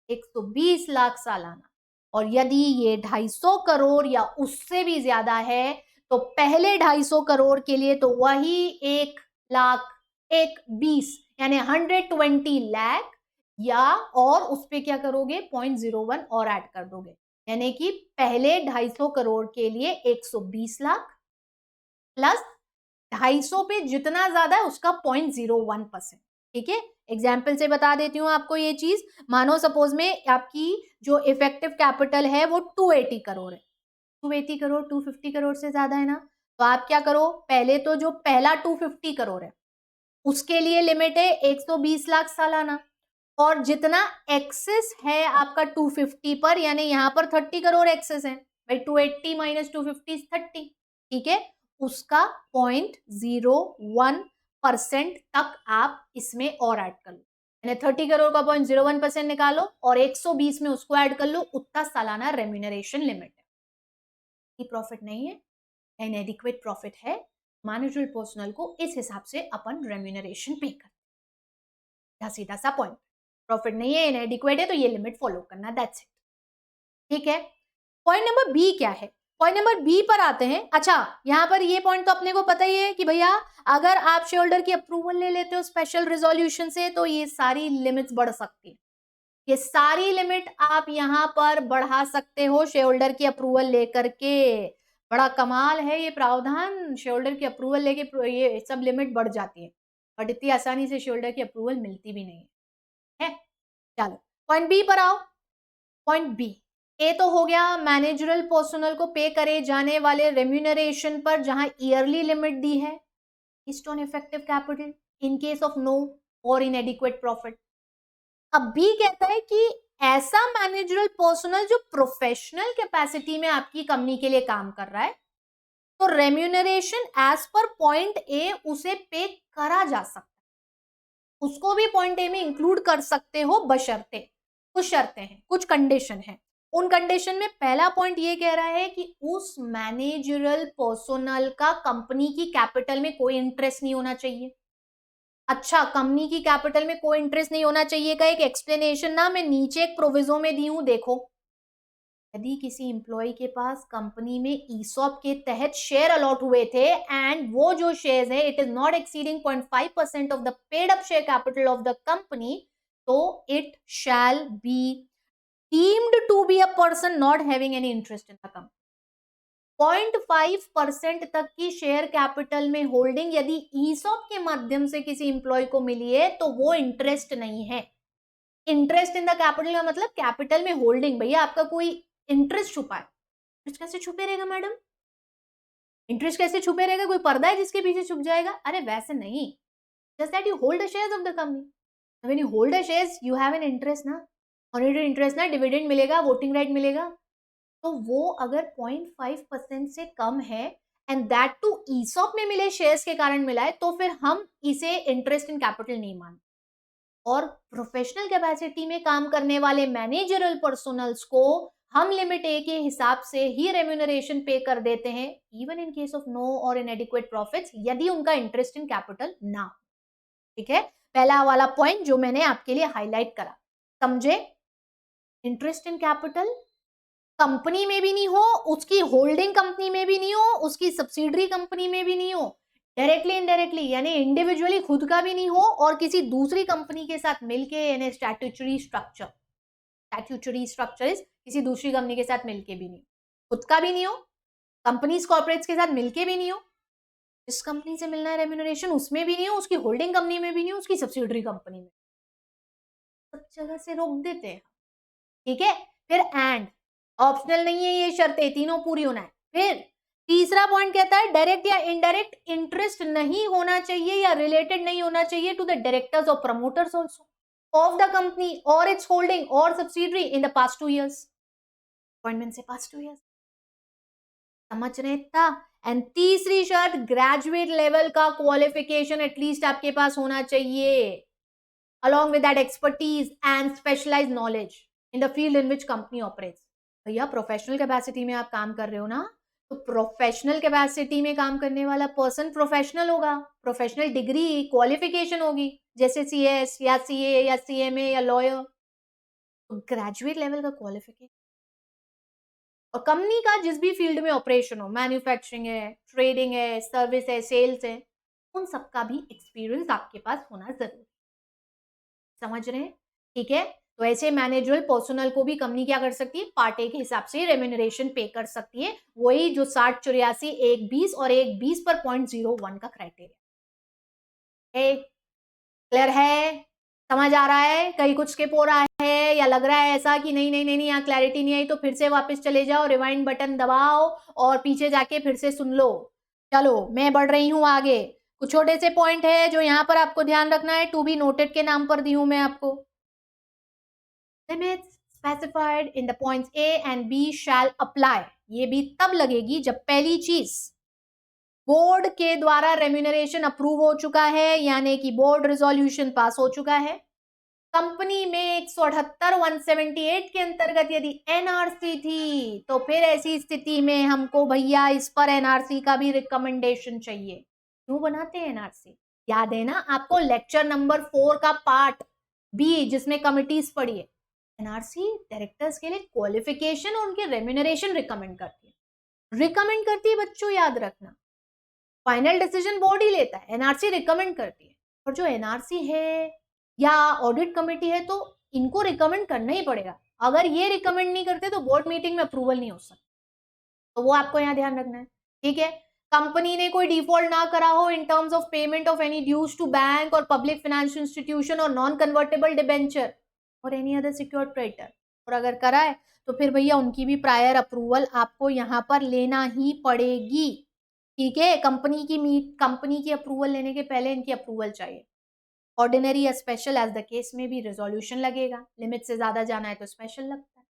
120 लाख सालाना। और यदि ये 250 करोड़ या उससे भी ज्यादा है तो पहले 250 करोड़ के लिए तो वही 1,20,000 यानी 120 लाख, या और उस पे क्या करोगे 0.01 और ऐड कर दोगे, यानी कि पहले 250 करोड़ के लिए 120 लाख प्लस 250 पे जितना ज्यादा है उसका 0.01%। ठीक है, एग्जाम्पल से बता देती हूँ आपको ये चीज। मानो सपोज में आपकी जो इफेक्टिव कैपिटल है वो 280 करोड़ है, 280 करोड़ 250 करोड़ से ज्यादा है ना, तो आप क्या करो, पहले तो जो पहला 250 करोड़ है उसके लिए लिमिट है 120 लाख सालाना, और जितना एक्सेस है आपका 250 पर, यानी यहाँ पर 30 करोड़ एक्सेस है भाई, 280 माइनस 250 30। ठीक है, उसका 0.01% तक आप इसमें और ऐड कर लो, यानी 30 करोड़ का 0.01% निकालो और 120 में उसको ऐड कर लो, उतना सालाना रेम्यूनरेशन लिमिट है। प्रॉफिट नहीं है, इनएडिक्वेट प्रॉफिट है, मैनेजरल पर्सनल को इस हिसाब से अपन रेम्यूनरेशन पे करते हैं। सीधा सा पॉइंट, प्रॉफिट नहीं है, इनएडिक्वेट है तो ये लिमिट फॉलो करना, दैट्स इट। ठीक है, पॉइंट नंबर बी क्या है? पॉइंट नंबर बी पर आते हैं। अच्छा, यहां पर ये पॉइंट तो अपने को पता ही है कि भैया अगर आप शेयर होल्डर की अप्रूवल ले लेते हो स्पेशल रिजोल्यूशन से तो ये सारी लिमिट्स बढ़ सकती है। ये सारी लिमिट आप यहां पर बढ़ा सकते हो शेयर होल्डर की अप्रूवल लेकर के। बड़ा कमाल है ये प्रावधान, शेयर होल्डर की अप्रूवल लेके ये सब लिमिट बढ़ जाती है, बट इतनी आसानी से शेयर होल्डर की अप्रूवल मिलती भी नहीं है। चलो पॉइंट बी पर आओ। पॉइंट बी, ए तो हो गया मैनेजरल पर्सनल को पे करे जाने वाले रेम्यूनरेशन पर जहां ईयरली लिमिट दी है, based on effective capital in case of no और इनएडिक्वेट प्रॉफिट। अब बी कहता है कि ऐसा मैनेजरल पर्सनल जो प्रोफेशनल कैपेसिटी में आपकी कंपनी के लिए काम कर रहा है, तो remuneration as per point A उसे पे करा जा सकता है, उसको भी पॉइंट ए में इंक्लूड कर सकते हो, बशर्ते कुछ शर्तें हैं, कुछ कंडीशन है। उन कंडीशन में पहला पॉइंट ये कह रहा है कि उस मैनेजरल पर्सनल का कंपनी की कैपिटल में कोई इंटरेस्ट नहीं होना चाहिए। अच्छा, कंपनी की कैपिटल में कोई इंटरेस्ट नहीं होना चाहिए का एक एक्सप्लेनेशन ना मैं नीचे एक प्रोविजो में दी हूं, देखो। यदि किसी एम्प्लॉय के पास कंपनी में ईसॉप के तहत शेयर अलॉट हुए थे एंड वो जो शेयर्स है it is not exceeding 0.5% of the paid up share capital of the company, तो it shall be deemed to be a person not having any interest in the company. 0.5% तक की share capital में holding यदि ESOP के माध्यम से किसी employee को मिली है तो वो इंटरेस्ट नहीं है। इंटरेस्ट इन द कैपिटल का मतलब कैपिटल में होल्डिंग। भैया आपका कोई इंटरेस्ट छुपा है, इंटरेस्ट कैसे छुपे रहेगा मैडम? इंटरेस्ट कैसे छुपे रहेगा? कोई पर्दा है जिसके पीछे छुप जाएगा? अरे वैसे नहीं, just that you hold the shares of the company. When you hold the shares you have an interest ना, मॉनिटरी इंटरेस्ट ना, डिविडेंड मिलेगा, वोटिंग राइट मिलेगा। तो वो अगर 0.5% से कम है एंड दैट टू ईसॉप में मिले शेयर्स के कारण मिला है, तो फिर हम इसे इंटरेस्ट इन कैपिटल नहीं मानते। और प्रोफेशनल कैपेसिटी में काम करने वाले मैनेजरल पर्सनल्स को हम लिमिट ए के हिसाब से ही रेम्यूनरेशन पे कर देते हैं, even in case of no और इनएडिक्वेट प्रॉफिट्स, यदि उनका इंटरेस्ट इन कैपिटल ना हो। ठीक है, पहला वाला पॉइंट जो मैंने आपके लिए हाईलाइट करा, समझे? इंटरेस्ट इन कैपिटल कंपनी में भी नहीं हो, उसकी होल्डिंग कंपनी में भी नहीं हो, उसकी सब्सिडरी कंपनी में भी नहीं हो, डायरेक्टली इनडायरेक्टली यानी इंडिविजुअली खुद का भी नहीं हो, और किसी दूसरी कंपनी के साथ मिलके यानी स्टैट्यूटरी स्ट्रक्चर इज किसी दूसरी कंपनी के साथ मिलके भी नहीं, खुद का भी नहीं हो, कंपनीज कॉर्पोरेट्स के साथ मिलके भी नहीं हो, जिस कंपनी से मिलना है रेम्यूनरेशन उसमें भी नहीं हो, उसकी होल्डिंग कंपनी में भी नहीं हो, उसकी सब्सिडरी कंपनी में, सब जगह से रोक देते हैं। ठीक है, फिर एंड ऑप्शनल नहीं है, ये शर्तें तीनों पूरी होना है। फिर तीसरा पॉइंट कहता है डायरेक्ट या इनडायरेक्ट इंटरेस्ट नहीं होना चाहिए या रिलेटेड नहीं होना चाहिए टू द डायरेक्टर्स और promoters also of the company और इट्स होल्डिंग और subsidiary in the past 2 years, appointment से पास्ट 2 years, समझ रहे था? एंड तीसरी शर्त, ग्रेजुएट लेवल का क्वालिफिकेशन एटलीस्ट आपके पास होना चाहिए, along with that expertise and specialized knowledge in the field in which company operates। भैया प्रोफेशनल कैपेसिटी में आप काम कर रहे हो ना, तो प्रोफेशनल कैपेसिटी में काम करने वाला पर्सन प्रोफेशनल होगा, प्रोफेशनल डिग्री क्वालिफिकेशन होगी, जैसे सीएस या सीए या सीएमए या लॉयर, तो ग्रेजुएट लेवल का क्वालिफिकेशन। और कंपनी का जिस भी फील्ड में ऑपरेशन हो, मैन्युफैक्चरिंग है, ट्रेडिंग है, सर्विस है, सेल्स है, उन सबका भी एक्सपीरियंस आपके पास होना जरूरी, समझ रहे हैं? ठीक है, तो ऐसे मैनेजरल पर्सनल को भी कंपनी क्या कर सकती है, पार्ट ए के हिसाब से रेम्यूनरेशन पे कर सकती है, वही जो 60-84 एक 20 और एक 20 पर 0.01 का क्राइटेरिया। क्लियर है? समझ आ रहा है? कहीं कुछ स्किप हो रहा है या लग रहा है ऐसा कि नहीं नहीं नहीं नहीं यहाँ क्लैरिटी नहीं आई, तो फिर से वापस चले जाओ, रिवाइंड बटन दबाओ और पीछे जाके फिर से सुन लो। चलो मैं बढ़ रही हूँ आगे, कुछ छोटे से पॉइंट है जो यहाँ पर आपको ध्यान रखना है, टू बी नोटेड के नाम पर दी हूं मैं आपको। Limits specified in the points A and B shall apply, ये भी तब लगेगी जब पहली चीज बोर्ड के द्वारा रेम्यूनरेशन अप्रूव हो चुका है, यानी कि बोर्ड रिजोल्यूशन पास हो चुका है, कंपनी में 178 के अंतर्गत यदि एनआरसी थी, तो फिर ऐसी स्थिति में हमको भैया इस पर एनआरसी का भी रिकमेंडेशन चाहिए। क्यों बनाते हैं एनआरसी? याद है ना आपको लेक्चर नंबर 4 का पार्ट बी जिसमें कमिटीज पढ़ी है, एनआरसी डायरेक्टर्स के लिए क्वालिफिकेशन और उनके रेम्यूनरेशन रिकमेंड करती है बच्चों, याद रखना। फाइनल डिसीजन बोर्ड ही लेता है, एनआरसी रिकमेंड करती है, और जो एनआरसी है या ऑडिट कमेटी है तो इनको रिकमेंड करना ही पड़ेगा, अगर ये रिकमेंड नहीं करते तो बोर्ड मीटिंग में अप्रूवल नहीं हो सकता, तो वो आपको यहाँ ध्यान रखना है। ठीक है, कंपनी ने कोई डिफॉल्ट ना करा हो in terms of payment of any dues to bank और पब्लिक फाइनेंशियल इंस्टीट्यूशन और नॉन कन्वर्टेबल डिबेंचर और एनी अदर सिक्योर्ड क्रेडिटर, और अगर करा है तो फिर भैया उनकी भी प्रायर अप्रूवल आपको यहाँ पर लेना ही पड़ेगी। ठीक है, कंपनी की अप्रूवल लेने के पहले इनकी अप्रूवल चाहिए। ऑर्डिनरी या स्पेशल एज द केस में भी रिजोल्यूशन लगेगा, लिमिट से ज्यादा जाना है तो स्पेशल लगता है,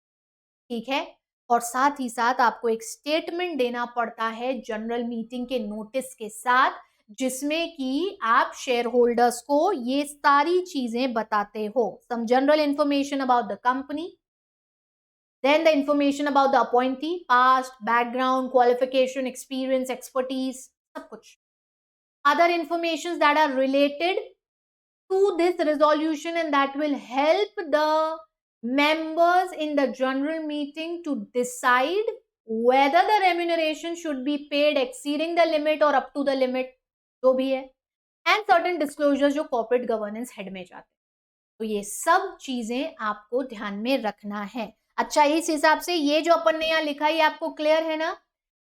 ठीक है। और साथ ही साथ आपको एक स्टेटमेंट देना पड़ता है जनरल मीटिंग के नोटिस के साथ, जिसमें कि आप शेयर होल्डर्स को ये सारी चीजें बताते हो, some general information about the company, then the information about the appointee, past, background, qualification, experience, expertise, सब कुछ, other informations that are related to this resolution and that will help the members in the general meeting to decide whether the remuneration should be paid exceeding the limit or up to the limit, जो भी है, and certain disclosures जो corporate governance head में जाते हैं। तो ये सब चीजें आपको ध्यान में रखना है। अच्छा, इस हिसाब से ये जो अपन ने यहाँ लिखा है आपको क्लियर है ना?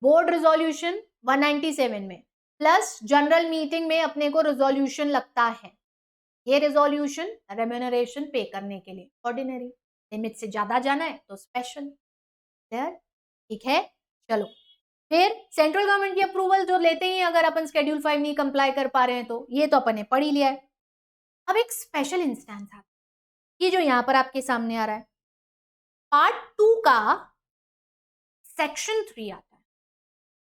बोर्ड रिजोल्यूशन 197 में प्लस जनरल मीटिंग में अपने को रिजोल्यूशन लगता है, ये रिजोल्यूशन रेम्यूनरेशन पे करने के लिए, ऑर्डिनरी, लिमिट से ज्यादा जाना है तो स्पेशल, क्लियर, ठीक है। चलो फिर सेंट्रल गवर्नमेंट की अप्रूवल जो लेते ही अगर अपन शेड्यूल 5 नहीं कंप्लाई कर पा रहे हैं तो ये तो अपन ने पढ़ ही लिया है। अब एक स्पेशल इंस्टेंस आता है, ये जो यहां पर आपके सामने आ रहा है, पार्ट 2 का सेक्शन 3 आता है,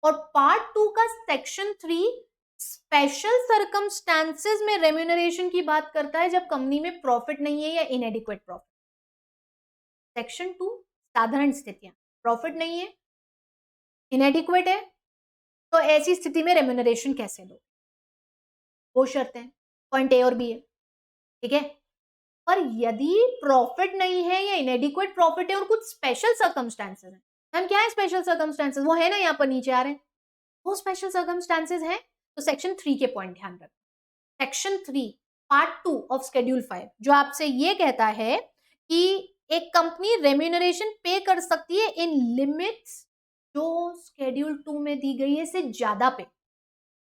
और पार्ट 2 का सेक्शन 3 स्पेशल सर्कमस्टांसेस में रेम्यूनरेशन की बात करता है जब कंपनी में प्रॉफिट नहीं है या इनएडिक्वेट प्रॉफिट। सेक्शन 2 साधारण स्थितियां, प्रॉफिट नहीं है, इनएडिक्वेट है, तो ऐसी स्थिति में रेम्यूनरेशन कैसे दो, वो शर्तें पॉइंट ए और बी है, ठीक है। पर यदि प्रॉफिट नहीं है या इनएडिक्वेट प्रॉफिट है और कुछ स्पेशल सर्कमस्टांसेस हैं, हम क्या है स्पेशल सर्कमस्टांसेस, वो है ना यहाँ पर नीचे आ रहे हैं, वो स्पेशल सर्कमस्टांसेस हैं, तो सेक्शन 3 के पॉइंट ध्यान रखें। सेक्शन 3 पार्ट 2 ऑफ शेड्यूल 5 जो आपसे ये कहता है कि एक कंपनी रेम्यूनरेशन पे कर सकती है इन लिमिट्स जो शेड्यूल 2 में दी गई है से ज्यादा पे,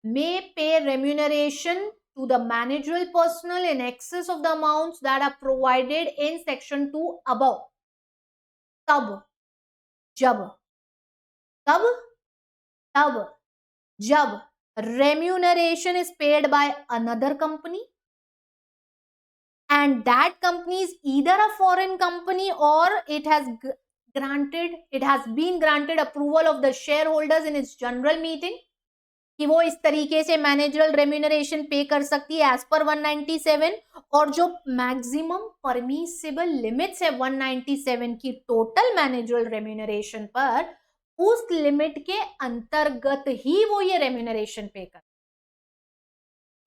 may pay remuneration to the managerial personnel in excess of the amounts that are provided in section 2 above, तब जब remuneration is paid by another company and that company is either a foreign company or it has been granted approval of the shareholders in its general meeting कि वो इस तरीके से managerial remuneration पे कर सकती है एज पर 197, और जो मैक्सिमम परमिसिबल लिमिट्स है 197 की टोटल मैनेजरल रेम्यूनरेशन पर, उस लिमिट के अंतर्गत ही वो ये रेम्यूनरेशन पे कर,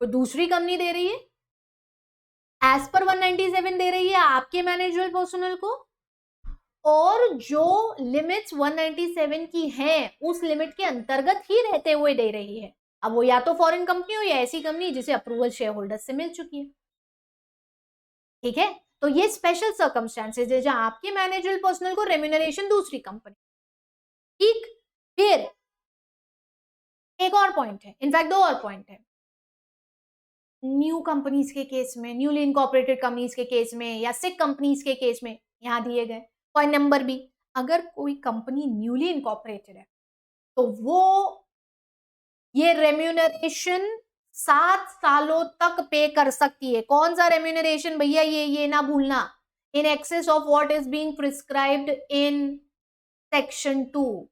तो दूसरी कंपनी दे रही है एज पर 197 दे रही है आपके मैनेजरल पर्सनल को, और जो लिमिट्स 197 की हैं उस लिमिट के अंतर्गत ही रहते हुए दे रही है। अब वो या तो फॉरेन कंपनी हो या ऐसी कंपनी जिसे अप्रूवल शेयर होल्डर्स से मिल चुकी है, ठीक है। तो ये स्पेशल सर्कमस्टांसेस है जहां आपके मैनेजरल पर्सनल को रेम्यूनरेशन दूसरी कंपनी, ठीक। फिर एक और पॉइंट है, इनफैक्ट 2 और पॉइंट है, न्यू कंपनीज के केस में, न्यूली इनकॉर्पोरेटेड कंपनीज के केस में या सिक कंपनीज के केस में यहां दिए गए। पॉइंट नंबर बी, अगर कोई कंपनी न्यूली इनकॉर्पोरेटेड है तो वो ये रेम्यूनरेशन 7 सालों तक पे कर सकती है। कौन सा रेम्यूनरेशन भैया, ये ना भूलना, in excess of what is being prescribed in section 2,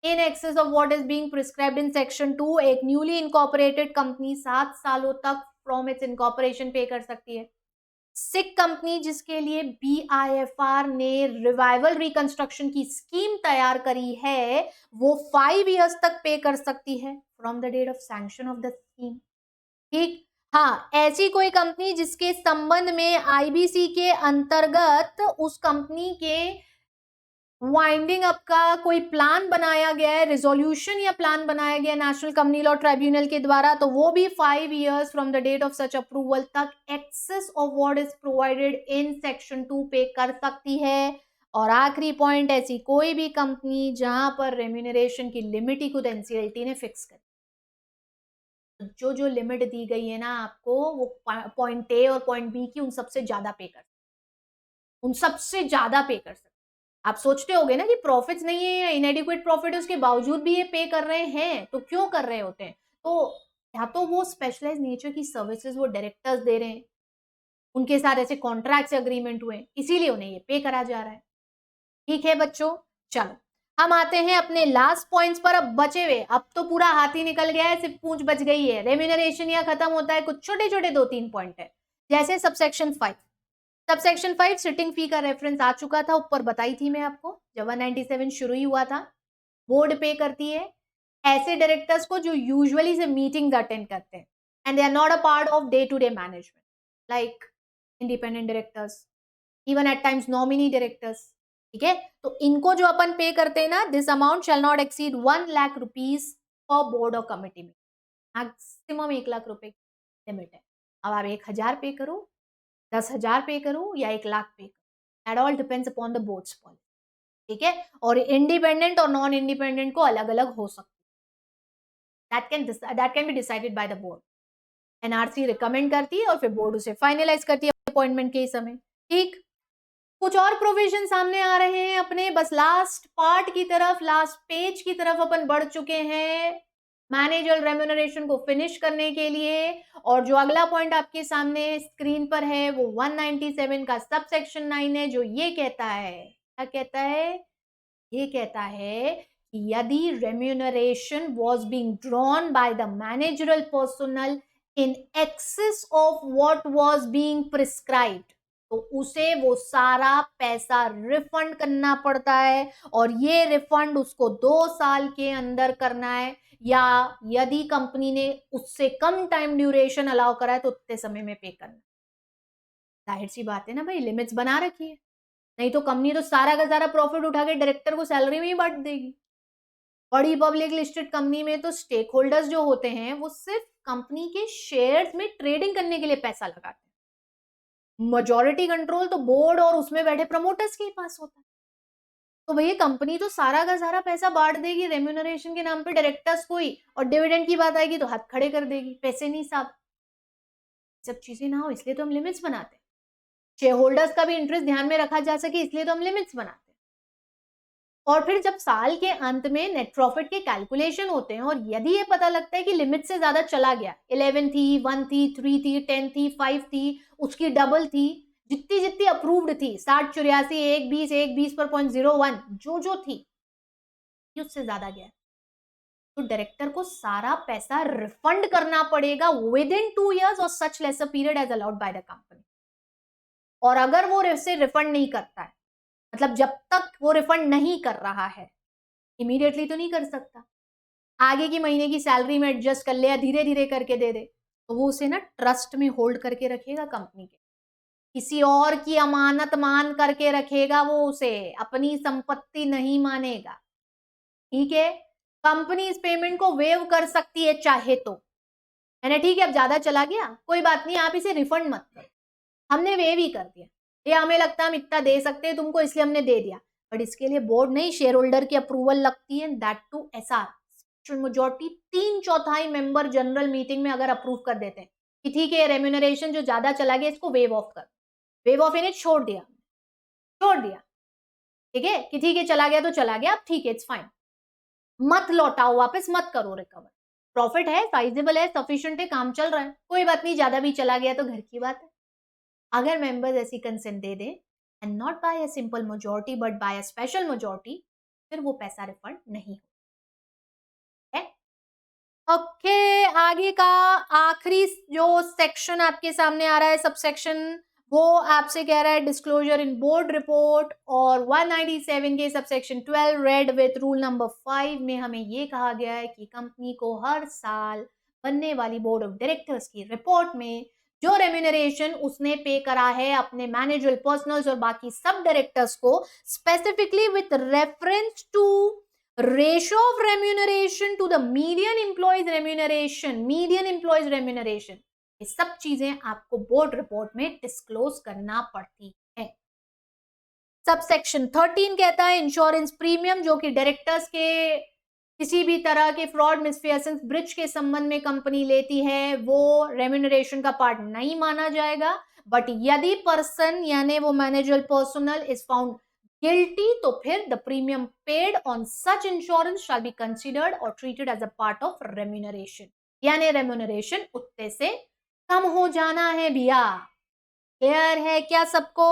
in excess of what is being prescribed in section 2 एक न्यूली इनकॉर्पोरेटेड कंपनी 7 सालों तक फ्रॉम इट्स इनकॉर्पोरेशन पे कर सकती है। सिक कंपनी जिसके लिए BIFR ने रिवाइवल रिकंस्ट्रक्शन की स्कीम तैयार करी है, वो 5 इयर्स तक पे कर सकती है from the date of sanction of the scheme, ठीक। हाँ, ऐसी कोई कंपनी जिसके संबंध में IBC के अंतर्गत उस कंपनी के वाइंडिंग अप का कोई प्लान बनाया गया है, रिजोल्यूशन या प्लान बनाया गया नेशनल कंपनी लॉ ट्राइब्यूनल के द्वारा, तो वो भी 5 years from the date of such approval तक excess of what is provided in section 2 पे कर सकती है। और आखिरी पॉइंट, ऐसी कोई भी कंपनी जहां पर रेम्यूनरेशन की लिमिट ही खुद NCLT ने फिक्स कर, जो लिमिट दी गई है ना आपको, वो पॉइंट ए और पॉइंट बी की उन सबसे ज्यादा पे कर सकते। आप सोचते होगे ना कि प्रॉफिट्स नहीं है या इनएडिक्वेट प्रॉफिट है, उसके बावजूद भी ये पे कर रहे हैं, तो क्यों कर रहे होते हैं? तो या तो वो स्पेशलाइज नेचर की सर्विसेज वो डायरेक्टर्स दे रहे हैं, उनके साथ ऐसे कॉन्ट्रैक्ट अग्रीमेंट हुए, इसीलिए उन्हें ये पे करा जा रहा है। ठीक है बच्चों, चलो हम आते हैं अपने लास्ट पॉइंट्स पर। अब बचे हुए, अब तो पूरा हाथी निकल गया है, सिर्फ पूंछ बच गई है। रेम्यूनरेशन या खत्म होता है, कुछ छोटे छोटे 2-3 पॉइंट है, जैसे सबसेक्शन 5। सबसेक्शन 5 सिटिंग फी का रेफरेंस आ चुका था, ऊपर बताई थी मैं आपको, जब 197 शुरू ही हुआ था। बोर्ड पे करती है ऐसे डायरेक्टर्स को जो यूजुअली से मीटिंग्स अटेंड करते हैं and they are not a part of day to day management, like independent directors, even at times nominee directors. ठीक है, तो इनको जो अपन पे करते हैं ना, this amount shall not exceed 1 lakh rupees for board और कमिटी में, मैक्सिमम 1 लाख रुपए की लिमिट है। अब आप 1,000 पे करो, 10,000 पे करो या 1 लाख पे करो, that all depends upon the boards policy. ठीक है, और इंडिपेंडेंट और नॉन इंडिपेंडेंट को अलग अलग हो सकता है, that can be decided by the board. NRC recommend करती है और फिर बोर्ड उसे फाइनलाइज करती है अपॉइंटमेंट के समय। ठीक, कुछ और प्रोविजन सामने आ रहे हैं अपने, बस लास्ट पार्ट की तरफ, लास्ट पेज की तरफ अपन बढ़ चुके हैं मैनेजर रेम्यूनरेशन को फिनिश करने के लिए। और जो अगला पॉइंट आपके सामने स्क्रीन पर है वो 197 का सबसेक्शन 9 है, जो ये कहता है, क्या कहता है, ये कहता है कि यदि remuneration was being drawn by the managerial personal in excess of what was being prescribed, तो उसे वो सारा पैसा रिफंड करना पड़ता है, और ये रिफंड उसको 2 साल के अंदर करना है, या यदि कंपनी ने उससे कम टाइम ड्यूरेशन अलाउ करा है तो उतने समय में पे करना। जाहिर सी बात है ना भाई, लिमिट्स बना रखी है, नहीं तो कंपनी तो सारा का सारा प्रॉफिट उठा के डायरेक्टर को सैलरी में ही बांट देगी। बड़ी पब्लिक लिस्टेड कंपनी में तो स्टेक होल्डर्स जो होते हैं वो सिर्फ कंपनी के शेयर्स में ट्रेडिंग करने के लिए पैसा लगाते हैं। मेजॉरिटी कंट्रोल तो बोर्ड और उसमें बैठे प्रमोटर्स के पास होता है। तो भैया कंपनी तो सारा का सारा पैसा बांट देगी रेम्यूनरेशन के नाम पे डायरेक्टर्स को ही, और डिविडेंड की बात आएगी तो हाथ खड़े कर देगी, पैसे नहीं साहब। सब चीजें ना हो इसलिए तो हम लिमिट्स बनाते हैं, शेयर होल्डर्स का भी इंटरेस्ट ध्यान में रखा जा सके इसलिए तो हम लिमिट्स बनाते हैं। और फिर जब साल के अंत में नेट प्रॉफिट के कैलकुलेशन होते हैं और यदि ये पता लगता है कि लिमिट से ज्यादा चला गया, 11 थी, 1 थी, 3 थी, 10 थी, 5 थी, उसकी डबल थी, जितनी जितनी अप्रूव्ड थी, 60, 84, 120, 120.01 जो थी, उससे ज्यादा गया तो डायरेक्टर को सारा पैसा रिफंड करना पड़ेगा विद इन 2 years और such lesser period as allowed by the company. और अगर वो इससे रिफंड नहीं करता है, मतलब जब तक वो रिफंड नहीं कर रहा है, इमीडिएटली तो नहीं कर सकता, आगे की महीने की सैलरी में एडजस्ट कर ले या धीरे धीरे करके दे दे, तो वो उसे ना ट्रस्ट में होल्ड करके रखेगा कंपनी के, किसी और की अमानत मान करके रखेगा, वो उसे अपनी संपत्ति नहीं मानेगा। ठीक है, कंपनी इस पेमेंट को वेव कर सकती है चाहे तो, मैंने ठीक है अब ज्यादा चला गया कोई बात नहीं, आप इसे रिफंड मत करो, हमने वेव ही कर दिया, ये हमें लगता है हम इतना दे सकते हैं तुमको इसलिए हमने दे दिया, बट इसके लिए बोर्ड नहीं, शेयर होल्डर की अप्रूवल लगती है, that to SR majority 3/4 member general meeting में अगर अप्रूव कर देते हैं कि ठीक है रेम्यूनरेशन जो ज्यादा चला गया इसको वेव ऑफ कर, वेव ऑफ इन्हें छोड़ दिया, ठीक है कि ठीक है चला गया तो चला गया, अब ठीक है इट्स फाइन, मत लौटाओ वापस, मत करो रिकवर, प्रॉफिट है, साइजेबल है, सफिशिएंट है, काम चल रहा है, कोई बात नहीं, ज्यादा भी चला गया तो घर की बात है। अगर मेंबर्स ऐसी कंसेंट दे दें and not by a simple majority but by a special majority, फिर वो पैसा रिफंड नहीं होता है। ओके, आगे का आखिरी जो सेक्शन आपके सामने आ रहा है सबसेक्शन, वो आपसे कह रहा है डिस्क्लोजर इन बोर्ड रिपोर्ट, और 197 के subsection 12 red with rule number 5 में हमें ये कहा गया है कि कंपनी को हर साल बनने वाली बोर्ड ऑफ डायरेक्टर्स की रिपोर्ट में जो रेम्यूनरेशन उसने पे करा है अपने मैनेजरल पर्सनल्स और बाकी सब डायरेक्टर्स को, specifically with reference to ratio of remuneration to the median employees remuneration, ये सब चीजें आपको बोर्ड रिपोर्ट में डिस्क्लोज करना पड़ती है। सबसेक्शन 13 कहता है इंश्योरेंस प्रीमियम जो कि डायरेक्टर्स के किसी भी तरह के फ्रॉड, मिसफियसेंस, ब्रिच के संबंध में कंपनी लेती है, वो रेम्यूनरेशन का पार्ट नहीं माना जाएगा, बट यदि पर्सन यानी वो managerial personal is found guilty तो फिर the premium paid on such insurance shall be considered और treated as a part of remuneration, यानी रेम्यूनरेशन उतने से कम हो जाना है भैया। क्लियर है क्या सबको?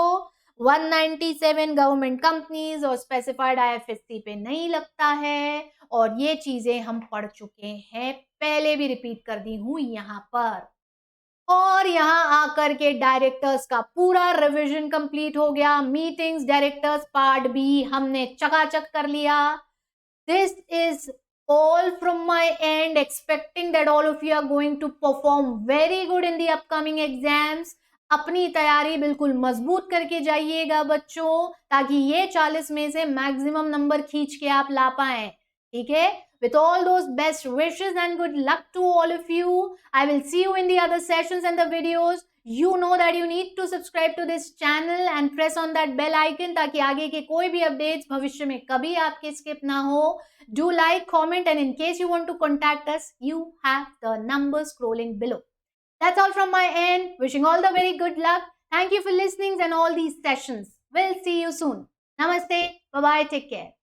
197 गवर्नमेंट कंपनीज और स्पेसिफाइड IFSC पे नहीं लगता है, और ये चीजें हम पढ़ चुके हैं, पहले भी रिपीट कर दी हूं यहाँ पर। और यहाँ आकर के डायरेक्टर्स का पूरा रिवीजन कंप्लीट हो गया। मीटिंग्स डायरेक्टर्स पार्ट बी हमने चकाचक कर लिया। This is all from my end, expecting that all of you are going to perform very good in the upcoming exams. अपनी तैयारी बिल्कुल मजबूत करके जाइएगा बच्चों, ताकि ये 40 में से मैक्सिमम नंबर खींच के आप ला पाए। ठीक है? With all those best wishes and good luck to all of you. I will see you in the other sessions and the videos. You know that you need to subscribe to this channel and press on that bell icon, ताकि आगे के कोई भी updates भविष्य में कभी आपके skip ना हो। Do like, comment, and in case you want to contact us, you have the number scrolling below. That's all from my end. Wishing all the very good luck. Thank you for listening and all these sessions. We'll see you soon. Namaste. Bye-bye. Take care.